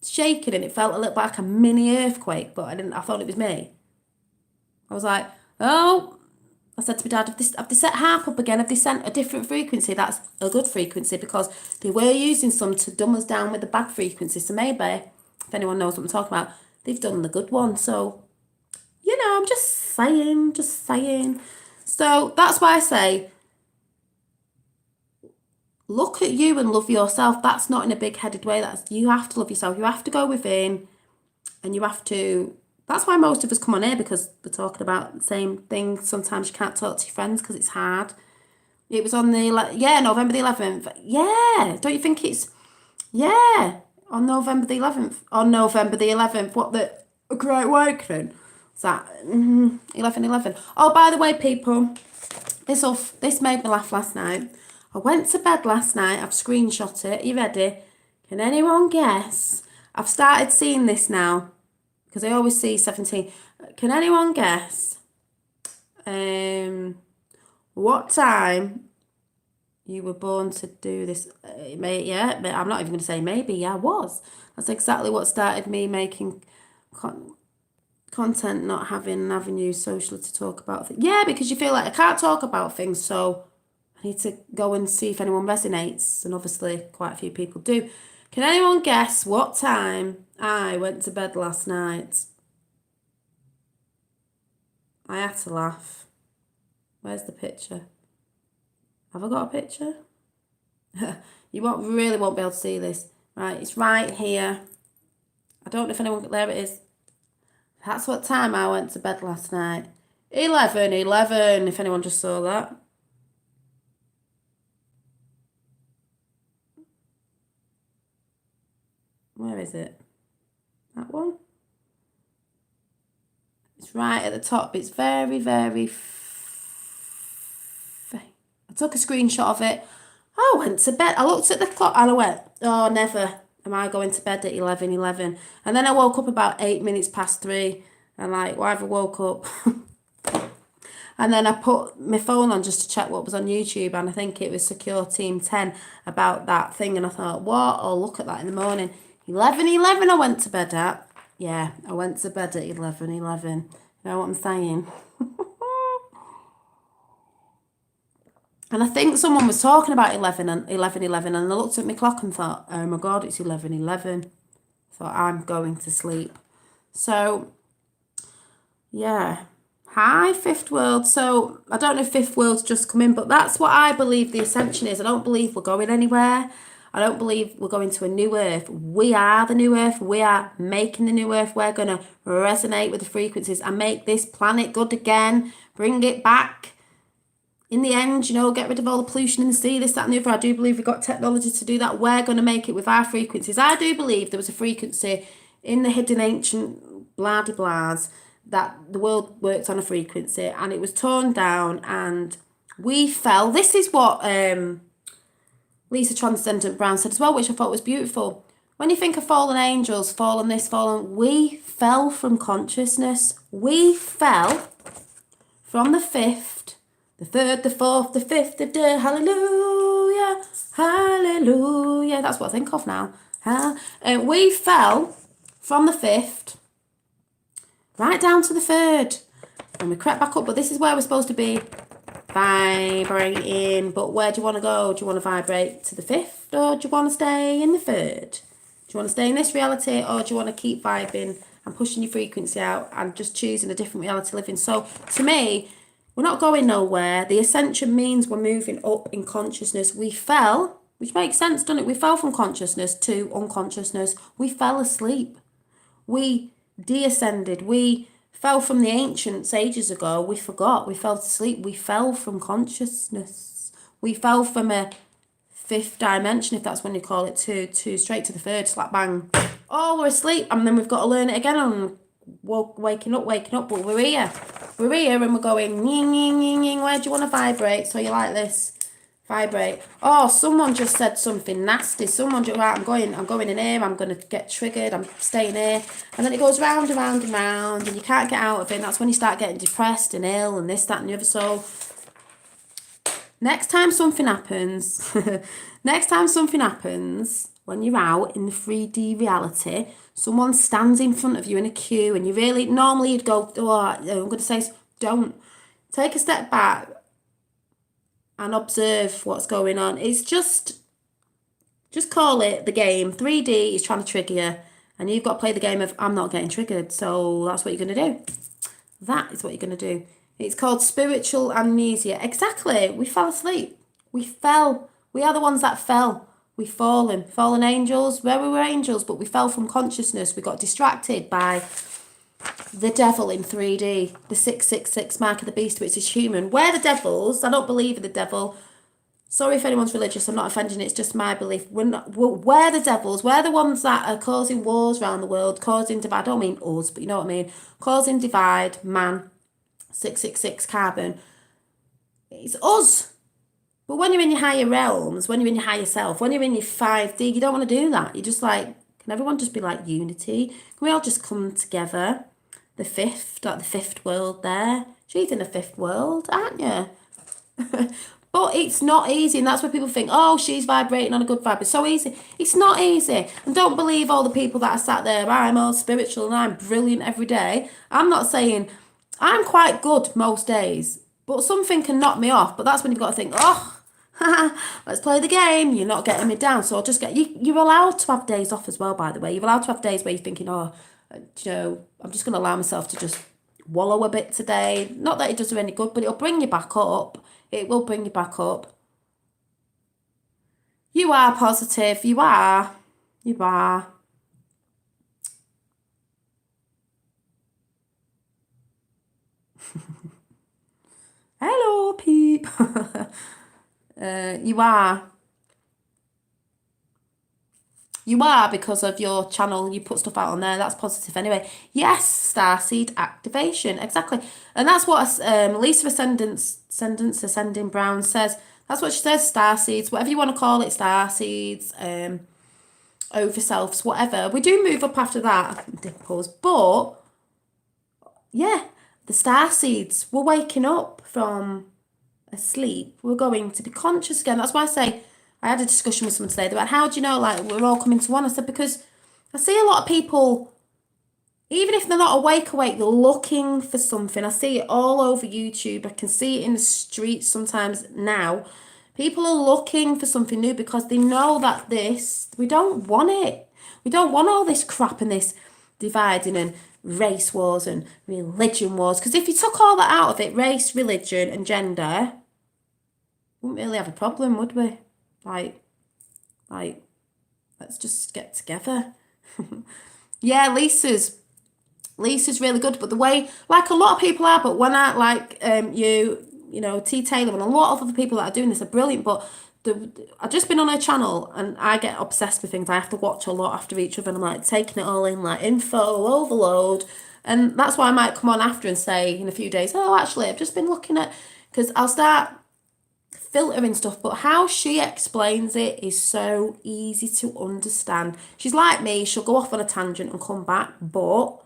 shaking and it felt a little like a mini earthquake, but I thought it was me. I was like, oh, I said to my dad, have they set harp up again? Have they sent a different frequency? That's a good frequency because they were using some to dumb us down with the bad frequency. So maybe, if anyone knows what I'm talking about, they've done the good one. So you know, I'm just saying. So that's why I say, look at you and love yourself. That's not in a big-headed way. You have to love yourself. You have to go within and you have to, that's why most of us come on here because we're talking about the same thing. Sometimes you can't talk to your friends because it's hard. It was on November the 11th. Yeah, don't you think it's, yeah, on November the 11th. On November the 11th, what the Great Awakening. Is that 11/11? Oh, by the way, people, this made me laugh last night. I went to bed last night. I've screenshot it. Are you ready? Can anyone guess? I've started seeing this now because I always see 17. Can anyone guess what time you were born to do this? I'm not even going to say maybe. Yeah, I was. That's exactly what started me making content, not having an avenue socially to talk about things. Yeah, because you feel like I can't talk about things, so I need to go and see if anyone resonates, and obviously quite a few people do. Can anyone guess what time I went to bed last night? I had to laugh. Where's the picture? Have I got a picture? You really won't be able to see this. Right, it's right here. I don't know if anyone, there it is. That's what time I went to bed last night. 11, if anyone just saw that. Where is it? That one? It's right at the top. It's very, very... I took a screenshot of it. I went to bed. I looked at the clock and I went, oh, never am I going to bed at 11:11. And then I woke up about 8 minutes past 3. And like, why have I woke up? And then I put my phone on just to check what was on YouTube, and I think it was Secure Team 10 about that thing, and I thought, what? I'll look at that in the morning. 11:11 I went to bed at. Yeah, I went to bed at 11:11. You know what I'm saying? And I think someone was talking about 11:11, and I looked at my clock and thought, oh my God, it's 11:11. Thought, I'm going to sleep. So, yeah. Hi, Fifth World. So, I don't know if Fifth World's just come in, but that's what I believe the Ascension is. I don't believe we're going anywhere. I don't believe we're going to a new earth. We are the new earth. We are making the new earth. We're going to resonate with the frequencies and make this planet good again. Bring it back. In the end, you know, get rid of all the pollution in the sea, this, that, and the other. I do believe we've got technology to do that. We're going to make it with our frequencies. I do believe there was a frequency in the hidden ancient blah-de-blahs that the world worked on a frequency and it was torn down and we fell. This is what Lisa Transcendent Brown said as well, which I thought was beautiful. When you think of fallen angels, fallen this, fallen, we fell from consciousness. We fell from the fifth, the third, the fourth, the fifth, the day. Hallelujah, hallelujah. That's what I think of now. We fell from the fifth right down to the third. And we crept back up, but this is where we're supposed to be vibrating. But where do you want to go? Do you want to vibrate to the fifth, or do you want to stay in the third? Do you want to stay in this reality, or do you want to keep vibing and pushing your frequency out and just choosing a different reality living? So to me, we're not going nowhere. The ascension means we're moving up in consciousness. We fell, which makes sense, doesn't it? We fell from consciousness to unconsciousness. We fell asleep. We de-ascended. We fell from the ancients ages ago. We forgot. We fell asleep. We fell from consciousness. We fell from a fifth dimension, if that's when you call it, to straight to the third, slap bang. Oh, we're asleep, and then we've got to learn it again and waking up, but we're here. We're here and we're going, ying, ying, ying, ying. Where do you want to vibrate? So you like this? Vibrate. Oh, someone just said something nasty. Someone just, right, I'm going in here, I'm going to get triggered, I'm staying here. And then it goes round and round and round, and you can't get out of it. And that's when you start getting depressed and ill and this, that, and the other. So next time something happens, when you're out in the 3D reality, someone stands in front of you in a queue and you really, normally you'd go, oh, I'm going to say, don't. Take a step back and observe what's going on. It's just call it the game. 3D is trying to trigger you, and you've got to play the game of, I'm not getting triggered. So that's what you're going to do. That is what you're going to do. It's called spiritual amnesia. Exactly. We fell asleep. We fell. We are the ones that fell. We've fallen. Fallen angels. Where we were angels, but we fell from consciousness. We got distracted by the devil in 3D. The 666 mark of the beast, which is human. We're the devils. I don't believe in the devil. Sorry if anyone's religious. I'm not offending. It's just my belief. We're the devils. We're the ones that are causing wars around the world, causing divide. I don't mean us, but you know what I mean. Causing divide, man. 666 carbon. It's us. But when you're in your higher realms, when you're in your higher self, when you're in your 5D, you don't want to do that. You're just like, can everyone just be like unity? Can we all just come together? The fifth, like the fifth world there. She's in the fifth world, aren't you? But it's not easy, and that's where people think, oh, she's vibrating on a good vibe. It's so easy. It's not easy. And don't believe all the people that are sat there, I'm all spiritual and I'm brilliant every day. I'm not saying, I'm quite good most days, but something can knock me off. But that's when you've got to think, oh, let's play the game. You're not getting me down. So I'll just get you. You're allowed to have days off as well, by the way. You're allowed to have days where you're thinking, oh, you know, I'm just going to allow myself to just wallow a bit today. Not that it does you any good, but it'll bring you back up. It will bring you back up. You are positive. You are. You are. Hello, peep. You are. You are because of your channel. You put stuff out on there. That's positive anyway. Yes, starseed activation. Exactly. And that's what Lisa Ascending Brown says. That's what she says, starseeds. Whatever you want to call it, starseeds, overselfs, whatever. We do move up after that, dimples. But, yeah, the starseeds, we're waking up from asleep. We're going to be conscious again. That's why I say, I had a discussion with someone today about how do you know, like, we're all coming to one. I said, because I see a lot of people, even if they're not awake, they're looking for something. I see it all over YouTube. I can see it in the streets sometimes now. People are looking for something new because they know that we don't want it. We don't want all this crap and this dividing and race wars and religion wars. Because if you took all that out of it, race, religion and gender, we wouldn't really have a problem, would we? Like, let's just get together. Yeah, Lisa's really good, but the way, like a lot of people are, but when I, like, you know, T. Taylor and a lot of other people that are doing this are brilliant, but I've just been on her channel and I get obsessed with things. I have to watch a lot after each other and I'm like taking it all in, like info overload. And that's why I might come on after and say in a few days, oh, actually, I've just been looking at, because I'll start filtering stuff, but how she explains it is so easy to understand. She's like me, she'll go off on a tangent and come back, but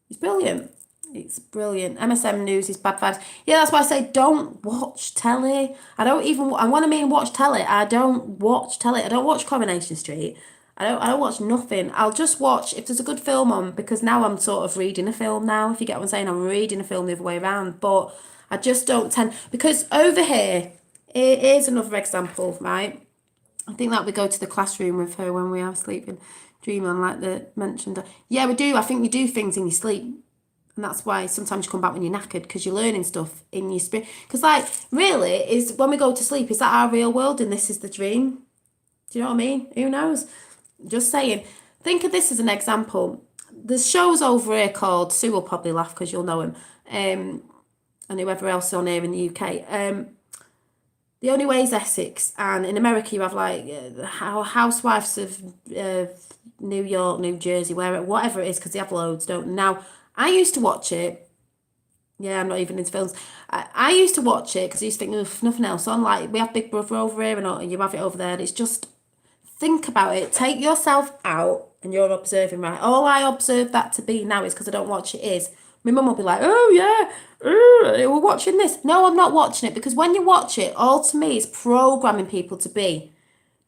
it's brilliant. It's brilliant. MSM News is bad vibes. Yeah, that's why I say don't watch telly. I want to watch telly. I don't watch telly. I don't watch Coronation Street. I don't watch nothing. I'll just watch if there's a good film on, because now I'm sort of reading a film now, if you get what I'm saying. I'm reading a film the other way around, but I just don't tend, because over here, here's another example, right? I think that we go to the classroom with her when we have sleeping dream on, like the mentioned. Yeah, we do. I think you do things in your sleep. And that's why sometimes you come back when you're knackered, because you're learning stuff in your spirit. Because, like, really, is when we go to sleep, is that our real world and this is the dream? Do you know what I mean? Who knows? Just saying. Think of this as an example. There's shows over here called, Sue will probably laugh because you'll know him, and whoever else on here in the UK. The Only Way is Essex, and in America you have like Housewives of New York, New Jersey, whatever it is, because they have loads, don't they? Now, I used to watch it. Yeah, I'm not even into films. I used to watch it because I used to think, ugh, nothing else on. Like, we have Big Brother over here and you have it over there. And it's just, think about it. Take yourself out and you're observing, right? All I observe that to be now is because I don't watch it is, my mum will be like, oh yeah, we're watching this. No, I'm not watching it, because when you watch it, all to me is programming people to be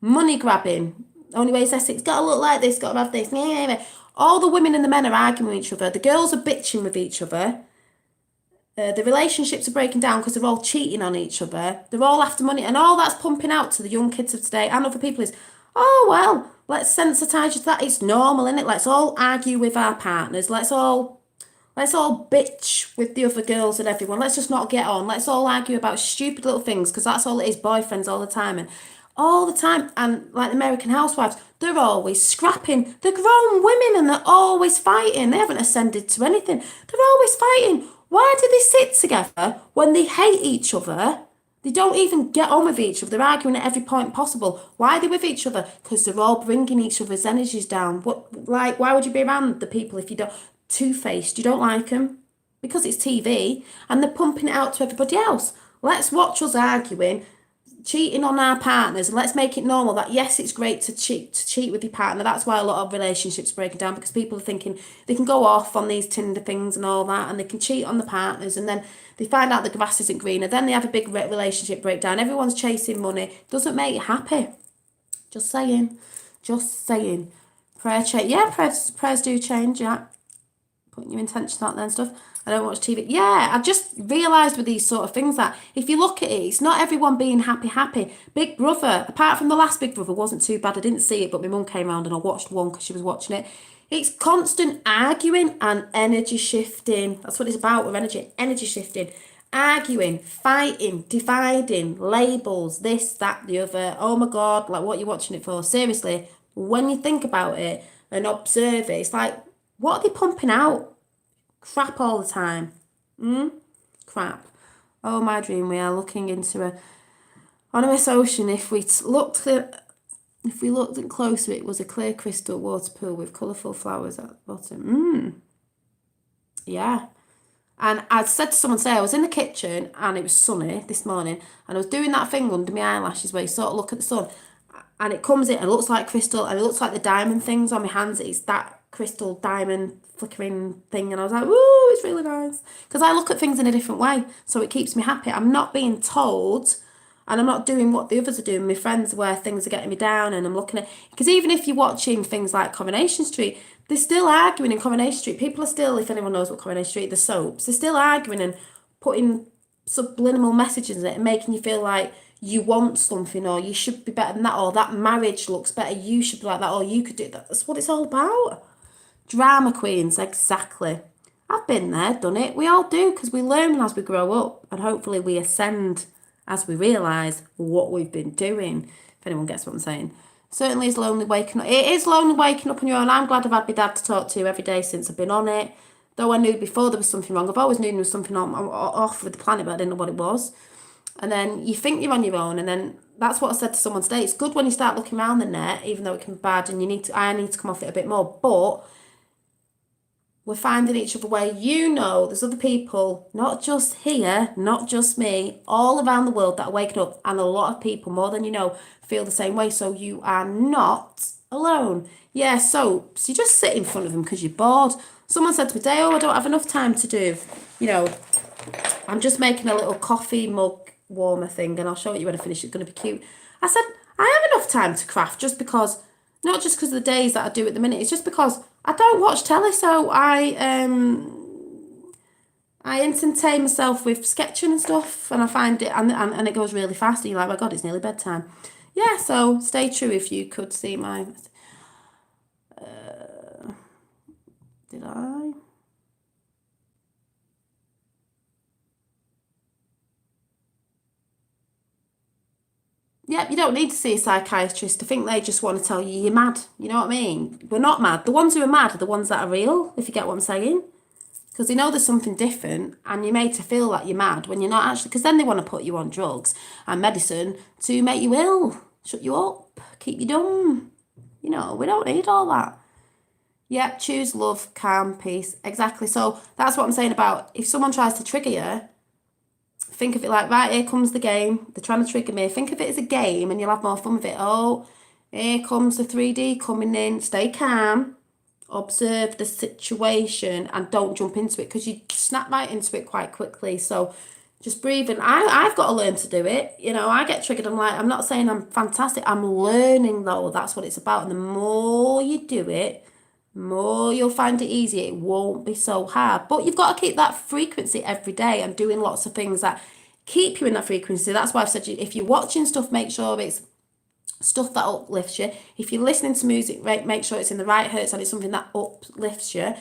money grabbing. Only Way is Essex, gotta look like this, gotta have this. All the women and the men are arguing with each other. The girls are bitching with each other. The relationships are breaking down because they're all cheating on each other. They're all after money, and all that's pumping out to the young kids of today and other people is, oh well, let's sensitise you to that. It's normal, isn't it? Let's all argue with our partners. Let's all bitch with the other girls and everyone. Let's just not get on. Let's all argue about stupid little things, because that's all it is, boyfriends all the time. And all the time, and like American Housewives, they're always scrapping. They're grown women and they're always fighting. They haven't ascended to anything. They're always fighting. Why do they sit together when they hate each other? They don't even get on with each other. They're arguing at every point possible. Why are they with each other? Because they're all bringing each other's energies down. Why would you be around the people if you don't? Two-faced, you don't like them? Because it's TV and they're pumping it out to everybody else. Let's watch us arguing, cheating on our partners, and let's make it normal that yes, it's great to cheat with your partner. That's why a lot of relationships breaking down, because people are thinking they can go off on these Tinder things and all that, and they can cheat on the partners, and then they find out the grass isn't greener. Then they have a big relationship breakdown. Everyone's chasing money. Doesn't make you happy. Just saying. Prayers do change. Yeah. Putting your intentions out there and stuff. I don't watch TV. Yeah, I just realised with these sort of things that if you look at it, it's not everyone being happy. Big Brother, apart from the last Big Brother, wasn't too bad. I didn't see it, but my mum came round and I watched one because she was watching it. It's constant arguing and energy shifting. That's what it's about with energy shifting. Arguing, fighting, dividing, labels, this, that, the other. Oh my God, like what are you watching it for? Seriously, when you think about it and observe it, it's like, what are they pumping out? Crap all the time. crap. Oh, my dream, we are looking into on Assention. If we looked in closer, it was a clear crystal water pool with colourful flowers at the bottom. Yeah. And I said to someone today, I was in the kitchen and it was sunny this morning, and I was doing that thing under my eyelashes where you sort of look at the sun, and it comes in and it looks like crystal, and it looks like the diamond things on my hands. It's that crystal diamond flickering thing, and I was like, "Woo, it's really nice." Because I look at things in a different way, so it keeps me happy. I'm not being told, and I'm not doing what the others are doing. My friends, where things are getting me down, and I'm looking at, because even if you're watching things like Coronation Street, they're still arguing in Coronation Street. People are still, if anyone knows what Coronation Street, the soaps, they're still arguing and putting subliminal messages in it and making you feel like you want something, or you should be better than that, or that marriage looks better, you should be like that, or you could do that. That's what it's all about. Drama queens, exactly. I've been there, done it. We all do, because we learn as we grow up, and hopefully we ascend as we realise what we've been doing, if anyone gets what I'm saying. Certainly is lonely waking up. It is lonely waking up on your own. I'm glad I've had my dad to talk to every day since I've been on it. Though I knew before there was something wrong. I've always known there was something off with the planet, but I didn't know what it was. And then you think you're on your own, and then that's what I said to someone today. It's good when you start looking around the net, even though it can be bad, and I need to come off it a bit more. But we're finding each other where there's other people, not just here, not just me, all around the world that are waking up, and a lot of people, more than you know, feel the same way. So you are not alone. Yeah, so you just sit in front of them because you're bored. Someone said to me today, I don't have enough time to do, I'm just making a little coffee mug warmer thing, and I'll show you when I finish. It's going to be cute. I said, I have enough time to craft, just because, not just because of the days that I do at the minute, it's just because I don't watch telly, so I entertain myself with sketching and stuff, and I find it, and it goes really fast, and you're like, my God, it's nearly bedtime. Yeah, so stay true if you could see my... did I? Yep, you don't need to see a psychiatrist. I think they just want to tell you you're mad. You know what I mean? We're not mad. The ones who are mad are the ones that are real, if you get what I'm saying. Because they know there's something different, and you're made to feel like you're mad when you're not actually. Because then they want to put you on drugs and medicine to make you ill, shut you up, keep you dumb. We don't need all that. Yep, choose love, calm, peace. Exactly. So that's what I'm saying about if someone tries to trigger you, think of it like, right, here comes the game. They're trying to trigger me. Think of it as a game, and you'll have more fun with it. Oh, here comes the 3D coming in. Stay calm. Observe the situation and don't jump into it, because you snap right into it quite quickly. So just breathe. And I've got to learn to do it. I get triggered. I'm not saying I'm fantastic. I'm learning, though. That's what it's about. And the more you do it, more you'll find it easier. It won't be so hard, but you've got to keep that frequency every day and doing lots of things that keep you in that frequency. That's why I've said, if you're watching stuff, make sure it's stuff that uplifts you. If you're listening to music, make sure it's in the right hertz and it's something that uplifts you.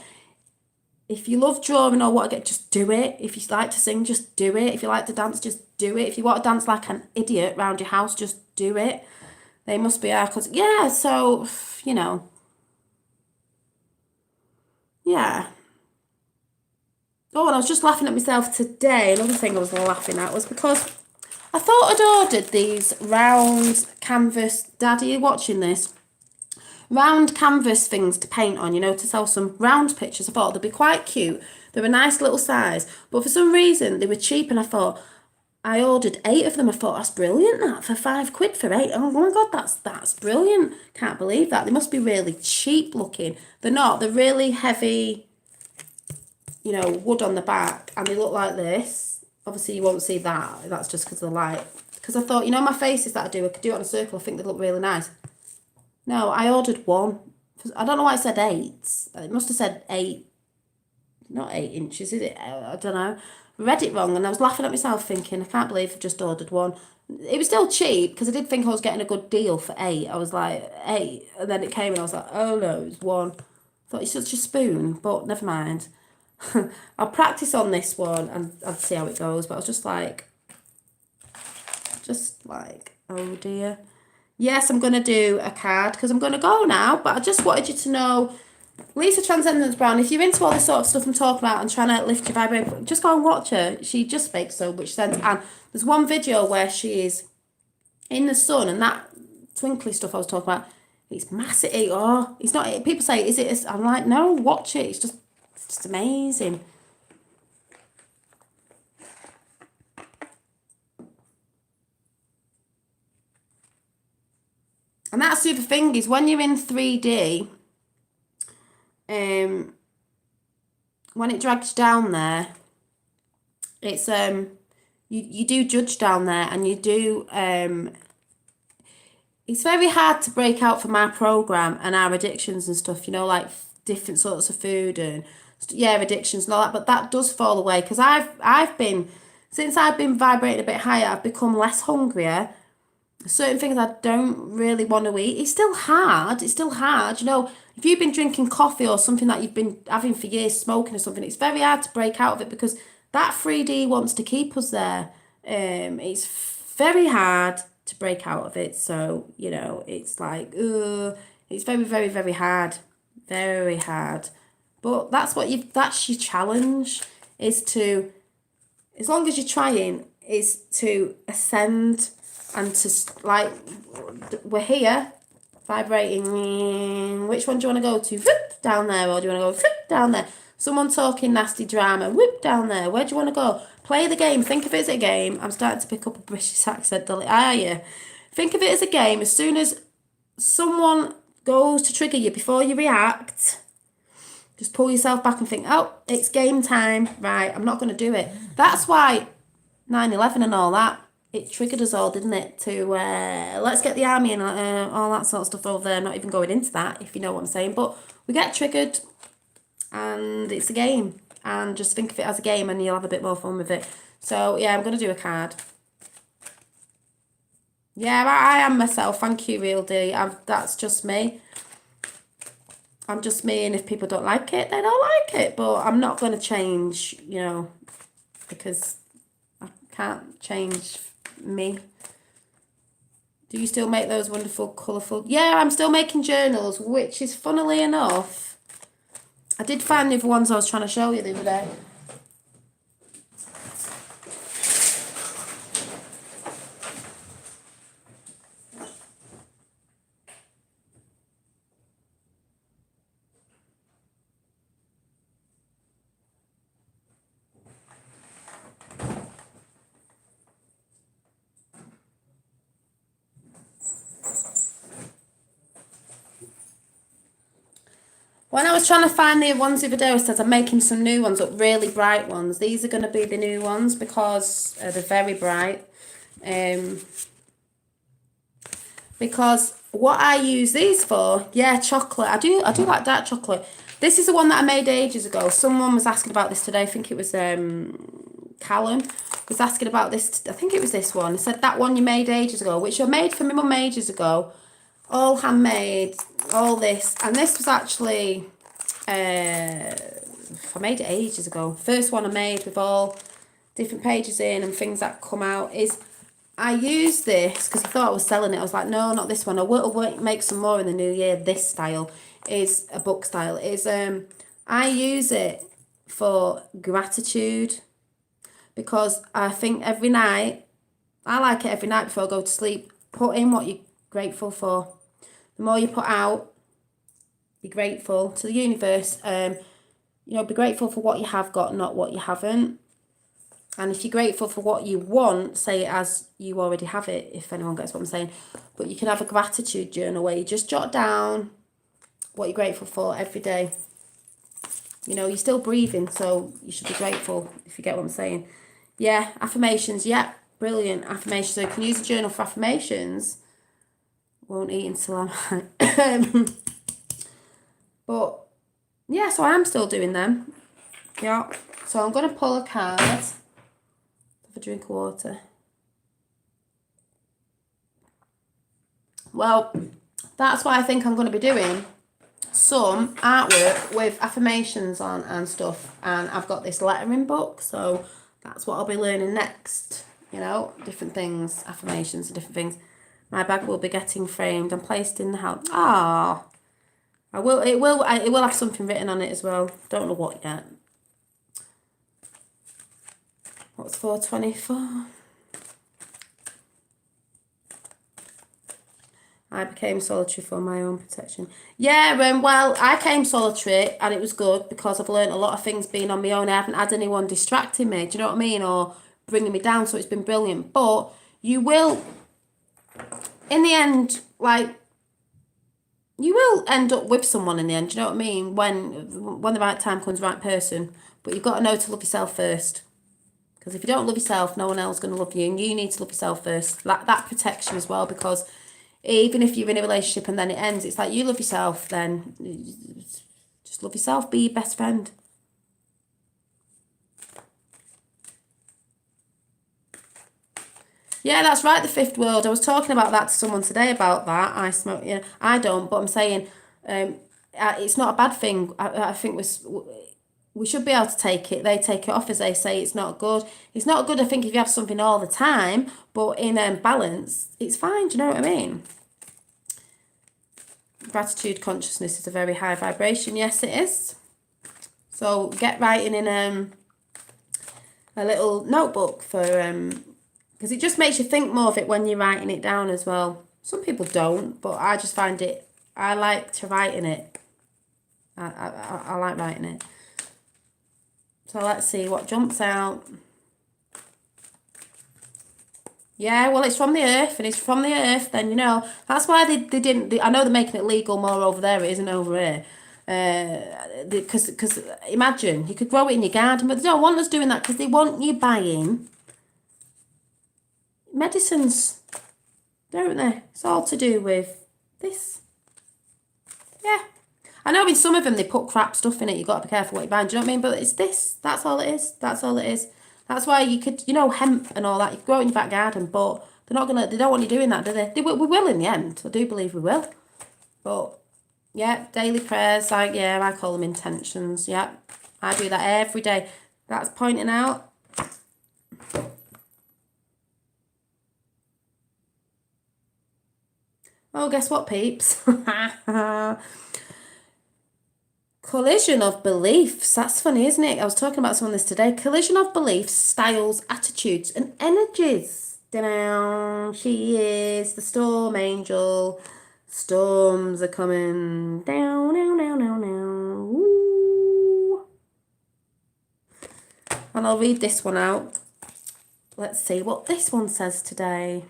If you love drawing or what, just do it. If you like to sing, just do it. If you like to dance, just do it. If you want to dance like an idiot around your house, just do it. They must be our cousins. Yeah, so yeah. Oh, and I was just laughing at myself today. Another thing I was laughing at was because I thought I'd ordered these round canvas... Dad, are you watching this? Round canvas things to paint on, to sell some round pictures. I thought they'd be quite cute. They're a nice little size. But for some reason, they were cheap, and I thought... I ordered 8 of them. I thought, that's brilliant, that, for £5 for 8. Oh my God, that's brilliant. Can't believe that. They must be really cheap looking. They're not. They're really heavy, wood on the back, and they look like this. Obviously, you won't see that. That's just because of the light. Because I thought, my faces that I could do it on a circle. I think they look really nice. No, I ordered 1. I don't know why it said 8. It must have said 8. Not 8 inches, is it? I don't know. Read it wrong, and I was laughing at myself thinking, I can't believe I just ordered 1. It was still cheap, because I did think I was getting a good deal for 8. I was like, 8. And then it came, and I was like, oh no, it's 1. I thought it's such a spoon, but never mind. I'll practice on this one and I'll see how it goes. But I was just like, oh dear. Yes, I'm going to do a card because I'm going to go now. But I just wanted you to know Lisa Transcendence Brown, if you're into all this sort of stuff I'm talking about and trying to lift your vibration, just go and watch her. She just makes so much sense. And there's one video where she is in the sun, and that twinkly stuff I was talking about, it's massive. It's not. People say, is it? I'm like, no, watch it. It's just amazing. And that's the other thing is when you're in 3D, when it drags down there, it's you do judge down there, and you do it's very hard to break out from our program and our addictions and stuff, you know, like different sorts of food and addictions and all that, but that does fall away because I've been, since I've been vibrating a bit higher, I've become less hungrier. Certain things I don't really want to eat. It's still hard. You know, if you've been drinking coffee or something that you've been having for years, smoking or something, it's very hard to break out of it because that 3D wants to keep us there. It's very hard to break out of it. So, you know, it's like, it's very, very, very hard. Very hard. But that's your challenge, is to, as long as you're trying, is to ascend and to, like, we're here, vibrating. Which one do you want to go to? Whoop, down there, or do you want to go whoop, down there? Someone talking nasty drama, whoop, down there. Where do you want to go? Play the game. Think of it as a game. I'm starting to pick up a British accent. Are you? Think of it as a game. As soon as someone goes to trigger you, before you react, just pull yourself back and think, oh, it's game time. Right, I'm not going to do it. That's why 9/11 and all that, it triggered us all, didn't it? To let's get the army and all that sort of stuff over there. Not even going into that, if you know what I'm saying. But we get triggered, and it's a game. And just think of it as a game, and you'll have a bit more fun with it. So yeah, I'm gonna do a card. Yeah, I am myself. Thank you, Real D. That's just me. I'm just me, and if people don't like it, they don't like it. But I'm not gonna change, you know, because I can't change me. Do you still make those wonderful colourful? Yeah, I'm still making journals, which is, funnily enough, I did find the other ones I was trying to show you the other day. When I was trying to find the ones the other day, I said I'm making some new ones up, really bright ones. These are going to be the new ones because they're very bright. Because what I use these for, yeah, chocolate. I do like dark chocolate. This is the one that I made ages ago. Someone was asking about this today. I think it was Callum was asking about this. I think it was this one. He said that one you made ages ago, which I made for my mum ages ago. All handmade, all this. And this was actually, I made it ages ago. First one I made with all different pages in and things that come out is, I used this because I thought I was selling it. I was like, no, not this one. I will make some more in the new year. This style is a book style. I use it for gratitude because I think every night, I like it every night before I go to sleep, put in what you're grateful for. The more you put out, be grateful to the universe. You know, be grateful for what you have got, not what you haven't. And if you're grateful for what you want, say it as you already have it, if anyone gets what I'm saying. But you can have a gratitude journal where you just jot down what you're grateful for every day. You know, you're still breathing, so you should be grateful, if you get what I'm saying. Yeah, affirmations, yeah, brilliant. Affirmations, so you can use a journal for affirmations. Won't eat until I'm but yeah, so I am still doing them. Yeah, so I'm going to pull a card. Have a drink of water. Well, that's what I think I'm going to be doing. Some artwork with affirmations on and stuff. And I've got this lettering book, so that's what I'll be learning next. You know, different things, affirmations and different things. My bag will be getting framed and placed in the house. Ah, It will have something written on it as well. Don't know what yet. What's 424? I became solitary for my own protection. Yeah, well, I came solitary and it was good because I've learned a lot of things being on my own. I haven't had anyone distracting me, do you know what I mean? Or bringing me down, so it's been brilliant. But you will, in the end, like, you will end up with someone in the end, do you know what I mean? When the right time comes, right person. But you've got to know to love yourself first. Because if you don't love yourself, no one else is going to love you. And you need to love yourself first. That protection as well, because even if you're in a relationship and then it ends, it's like you love yourself, then just love yourself, be your best friend. Yeah, that's right, the fifth world. I was talking about that to someone today about that. I smoke, I don't, but I'm saying it's not a bad thing. I think we should be able to take it. They take it off as they say it's not good. It's not good, I think, if you have something all the time, but in balance, it's fine. Do you know what I mean? Gratitude consciousness is a very high vibration. Yes, it is. So get writing in a little notebook for because it just makes you think more of it when you're writing it down as well. Some people don't, but I just find it. I like to write in it. I like writing it. So let's see what jumps out. Yeah, well, it's from the earth, and it's from the earth, then, that's why they didn't, I know they're making it legal more over there, it isn't over here. Because imagine, you could grow it in your garden, but they don't want us doing that because they want you buying medicines, don't they? It's all to do with this. Yeah. I know in some of them they put crap stuff in it, you've got to be careful what you're buying, do you know what I mean? But it's this, that's all it is, that's all it is. That's why you could, hemp and all that, you can grow it in your back garden, but they don't want you doing that, do they? We will in the end, I do believe we will. But, yeah, daily prayers, I call them intentions, yeah. I do that every day. That's pointing out. Oh, guess what, peeps? Collision of beliefs. That's funny, isn't it? I was talking about someone this today. Collision of beliefs, styles, attitudes, and energies. Down. She is the storm angel. Storms are coming. Down, down, down, down, down. Woo. And I'll read this one out. Let's see what this one says today.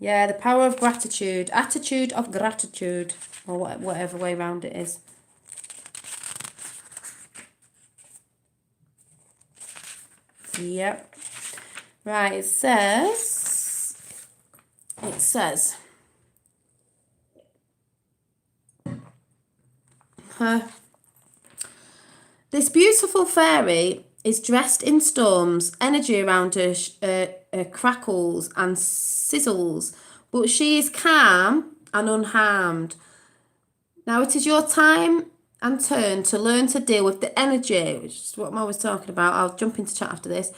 Yeah, the power of gratitude. Attitude of gratitude. Or whatever way around it is. Yep. Right, it says... This beautiful fairy is dressed in storms. Energy around her crackles and sizzles, but she is calm and unharmed. Now it is your time and turn to learn to deal with the energy, which is what I'm always talking about. I'll jump into chat after this.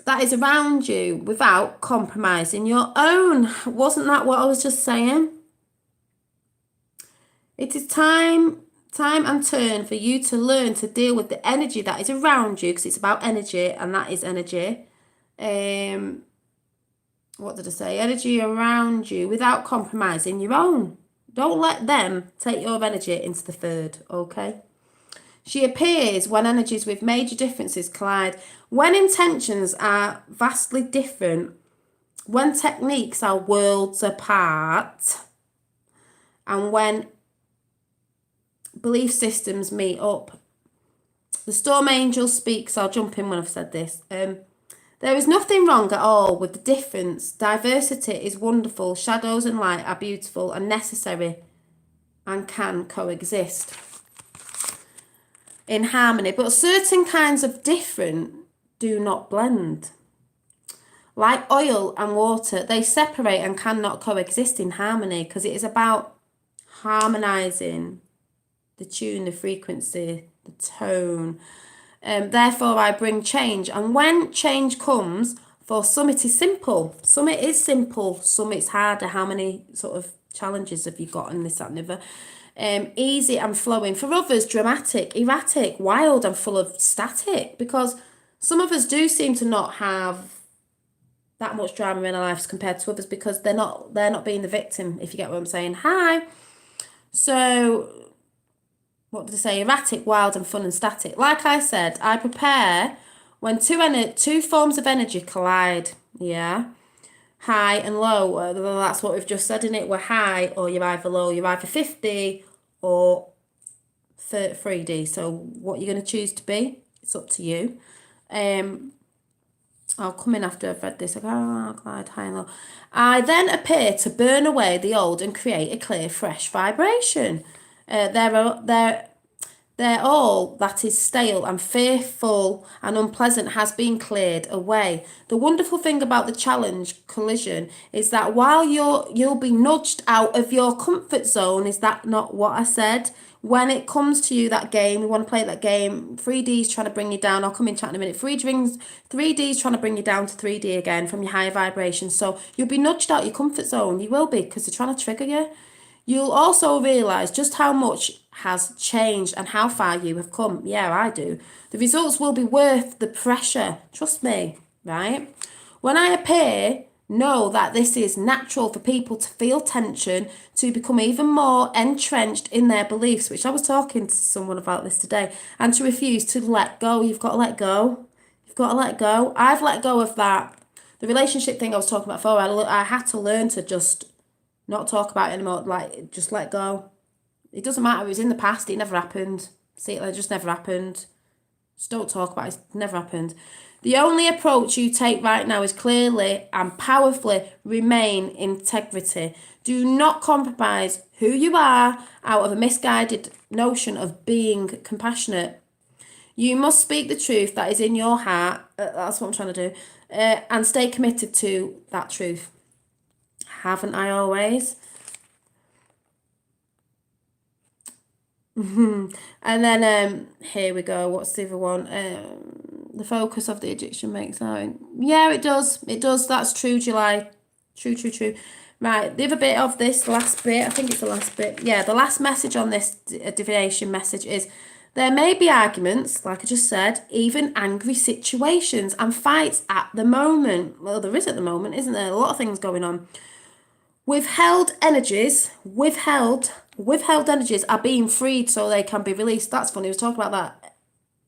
That is around you without compromising your own. Wasn't that what I was just saying? It is time and turn for you to learn to deal with the energy that is around you, because it's about energy, and that is energy. What did I say? Energy around you without compromising your own. Don't let them take your energy into the third, okay? She appears when energies with major differences collide, when intentions are vastly different, when techniques are worlds apart, and when belief systems meet up. The storm angel speaks. I'll jump in when I've said this. There is nothing wrong at all with the difference. Diversity is wonderful. Shadows and light are beautiful and necessary and can coexist in harmony. But certain kinds of different do not blend. Like oil and water, they separate and cannot coexist in harmony, because it is about harmonizing the tune, the frequency, the tone. Therefore, I bring change. And when change comes, For some it is simple, some it is simple, some it's harder. How many sort of challenges have you got in this, that, and the other? Easy and flowing. For others, dramatic, erratic, wild, and full of static. Because some of us do seem to not have that much drama in our lives compared to others, because they're not being the victim, if you get what I'm saying. Hi. So what did I say? Erratic, wild, and fun and static. Like I said, I prepare when two forms of energy collide. Yeah. High and low. That's what we've just said, in it. We're high, or you're either low. You're either 50 or 3D. So what you're going to choose to be, it's up to you. I'll come in after I've read this. Glide high and low. I then appear to burn away the old and create a clear, fresh vibration. They're all that is stale and fearful and unpleasant has been cleared away. The wonderful thing about the challenge collision is that while you'll be nudged out of your comfort zone, is that not what I said? When it comes to you, that game, you want to play that game, 3D is trying to bring you down. I'll come in chat in a minute. 3D is trying to bring you down to 3D again from your higher vibration. So you'll be nudged out your comfort zone. You will be, because they're trying to trigger you. You'll also realise just how much has changed and how far you have come. Yeah, I do. The results will be worth the pressure. Trust me, right? When I appear, know that this is natural for people to feel tension, to become even more entrenched in their beliefs, which I was talking to someone about this today, and to refuse to let go. You've got to let go. You've got to let go. I've let go of that. The relationship thing I was talking about before, I had to learn to just not talk about it anymore, like, just let go. It doesn't matter, it was in the past, it never happened. See, it just never happened. Just don't talk about it, it never happened. The only approach you take right now is clearly and powerfully remain integrity. Do not compromise who you are out of a misguided notion of being compassionate. You must speak the truth that is in your heart, that's what I'm trying to do, and stay committed to that truth. Haven't I always? And then here we go. What's the other one? The focus of the Egyptian makes out. Yeah, it does. It does. That's true, July. True. Right, the other bit of this, last bit, I think it's the last bit. Yeah, the last message on this divination message is, there may be arguments, like I just said, even angry situations and fights at the moment. Well, there is at the moment, isn't there? A lot of things going on. Withheld energies are being freed so they can be released. That's funny. We was talking about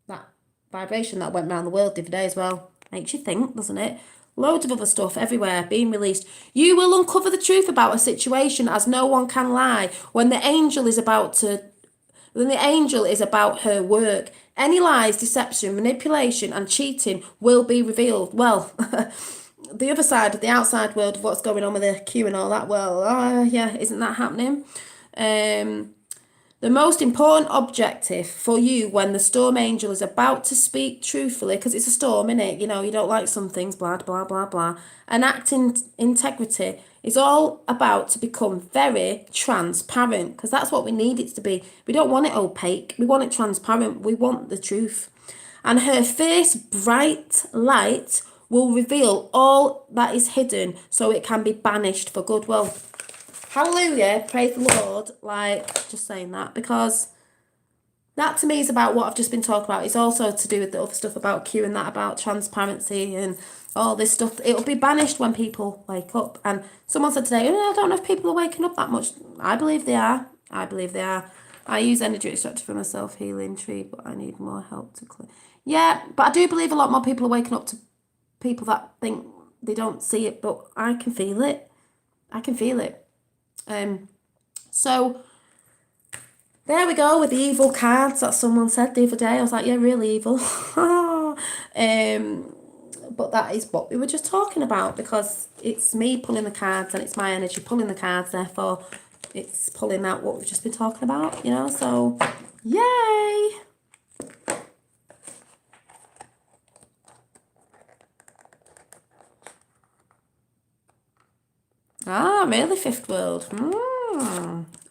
that vibration that went around the world the other day as well. Makes you think, doesn't it? Loads of other stuff everywhere being released. You will uncover the truth about a situation, as no one can lie. When the angel is about her work, any lies, deception, manipulation, and cheating will be revealed. Well, the other side of the outside world of what's going on with the Q and all that, well, yeah, isn't that happening? The most important objective for you when the storm angel is about to speak truthfully, because it's a storm, innit? You know, you don't like some things, blah, blah, blah, blah. And act in integrity is all about to become very transparent, because that's what we need it to be. We don't want it opaque. We want it transparent. We want the truth. And her fierce, bright light will reveal all that is hidden so it can be banished for good. Well, hallelujah, praise the Lord, like, just saying that, because that to me is about what I've just been talking about. It's also to do with the other stuff about Q and that, about transparency and all this stuff. It'll be banished when people wake up. And someone said today, I don't know if people are waking up that much. I believe they are. I use energy extractor for my self-healing tree, but I need more help to clear. Yeah, but I do believe a lot more people are waking up to people that think they don't see it, but I can feel it. So there we go with the evil cards that someone said the other day. I was like, yeah, really evil. But that is what we were just talking about, because it's me pulling the cards and it's my energy pulling the cards, therefore it's pulling out what we've just been talking about, you know, so yay. Ah, really, fifth world.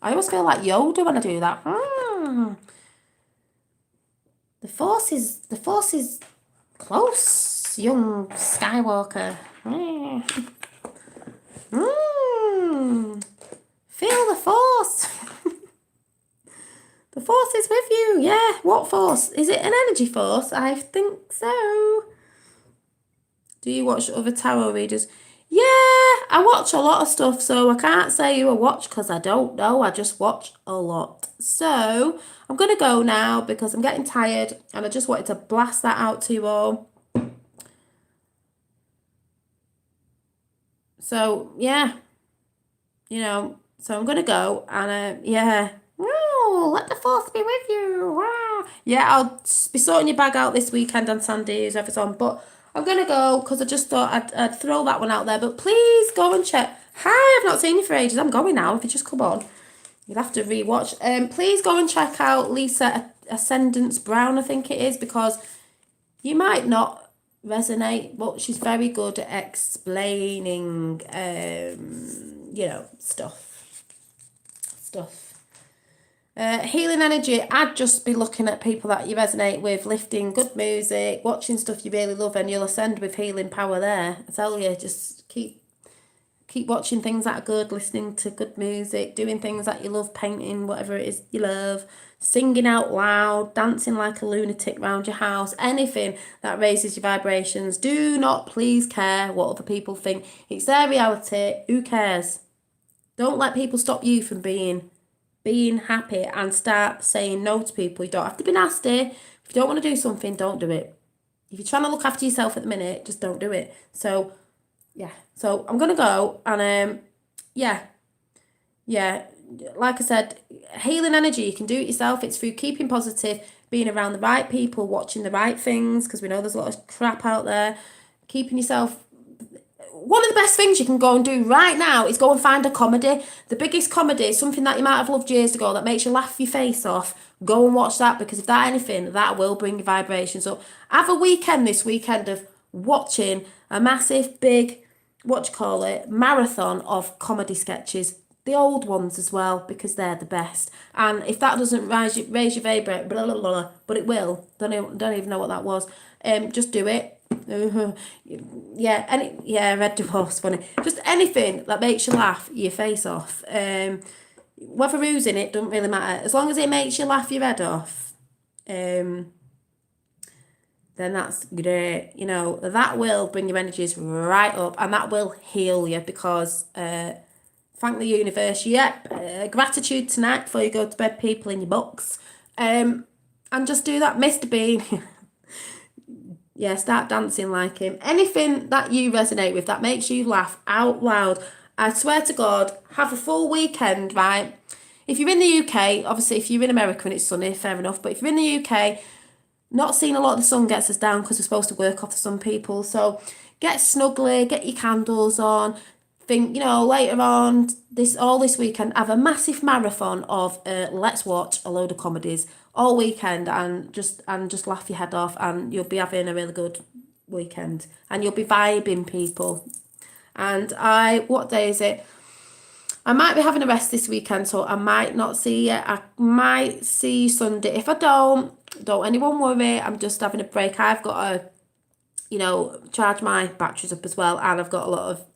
I always feel like Yoda when I do that. The force is close. young Skywalker. Feel the force. The force is with you. Yeah, what force? Is it an energy force? I think so. Do you watch other tarot readers? Yeah, I watch a lot of stuff, so I can't say who I watch because I don't know. I just watch a lot. So I'm going to go now because I'm getting tired and I just wanted to blast that out to you all. So, yeah, so I'm going to go and, yeah. Woo, let the force be with you. Wow. Yeah, I'll be sorting your bag out this weekend on Sundays, if it's on, but I'm going to go because I just thought I'd throw that one out there. But please go and check. Hi, I've not seen you for ages. I'm going now. If you just come on, you'll have to rewatch. Please go and check out Lisa Ascendance Brown, I think it is, because you might not resonate, but she's very good at explaining, stuff. Healing energy, I'd just be looking at people that you resonate with, lifting good music, watching stuff you really love, and you'll ascend with healing power there. I tell you, just keep watching things that are good, listening to good music, doing things that you love, painting, whatever it is you love, singing out loud, dancing like a lunatic around your house, anything that raises your vibrations. Do not please care what other people think. It's their reality. Who cares? Don't let people stop you from being happy, and start saying no to people. You don't have to be nasty. If you don't want to do something, don't do it. If you're trying to look after yourself at the minute, just don't do it. So, yeah. So I'm going to go and, yeah. Like I said, healing energy, you can do it yourself. It's through keeping positive, being around the right people, watching the right things, because we know there's a lot of crap out there. Keeping yourself... One of the best things you can go and do right now is go and find a comedy. The biggest comedy, something that you might have loved years ago that makes you laugh your face off. Go and watch that, because if that anything, that will bring your vibrations up. Have a weekend this weekend of watching a massive, big, marathon of comedy sketches. The old ones as well, because they're the best. And if that doesn't raise your vibrate, blah, blah, blah, but it will. Don't even know what that was. Just do it. Red divorce funny. Just anything that makes you laugh your face off. Whether who's in it doesn't really matter. As long as it makes you laugh your head off, then that's great. That will bring your energies right up, and that will heal you, because thank the universe. Gratitude tonight before you go to bed, people, in your books. And just do that. Mr. Bean. Yeah, start dancing like him. Anything that you resonate with that makes you laugh out loud. I swear to God, have a full weekend, right? If you're in the UK, obviously if you're in America and it's sunny, fair enough. But if you're in the UK, not seeing a lot of the sun gets us down, because we're supposed to work off the sun, people. So get snuggly, get your candles on. Think, later on, all this weekend, have a massive marathon of let's watch a load of comedies all weekend, and just laugh your head off, and you'll be having a really good weekend, and you'll be vibing, people. And what day is it? I might be having a rest this weekend, so I might not see you. I might see you Sunday. If I don't anyone worry. I'm just having a break. I've got to, charge my batteries up as well, and I've got a lot of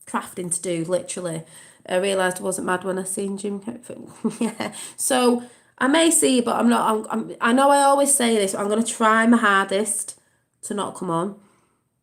crafting to do, literally. I realised I wasn't mad when I seen Jim. Yeah. So I may see you, but I'm not. I know I always say this, but I'm going to try my hardest to not come on,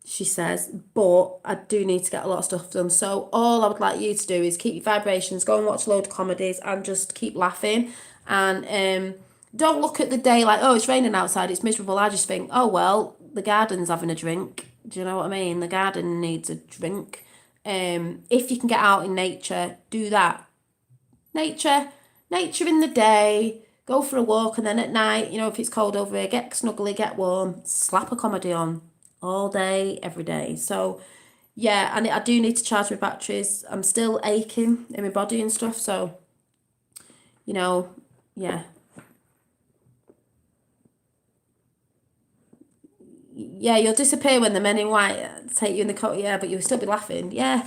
she says, but I do need to get a lot of stuff done. So all I would like you to do is keep your vibrations, go and watch a load of comedies, and just keep laughing. And don't look at the day like, oh, it's raining outside, it's miserable. I just think, oh, well, the garden's having a drink. Do you know what I mean? The garden needs a drink. If you can get out in nature, do that. Nature in the day, go for a walk, and then at night, if it's cold over here, get snuggly, get warm, slap a comedy on all day, every day. So, yeah, and I do need to charge my batteries. I'm still aching in my body and stuff, so, yeah. Yeah, you'll disappear when the men in white take you in the coat, yeah, but you'll still be laughing, yeah.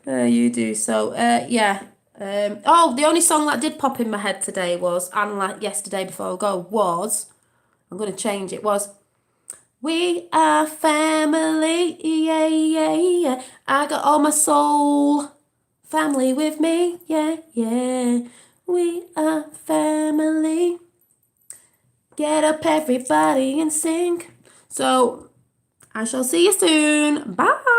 You do, so, yeah. The only song that did pop in my head today was, and like yesterday before I go, I'm going to change it, was We are family, yeah, yeah, yeah. I got all my soul family with me, yeah, yeah. We are family. Get up, everybody, and sing. So I shall see you soon. Bye.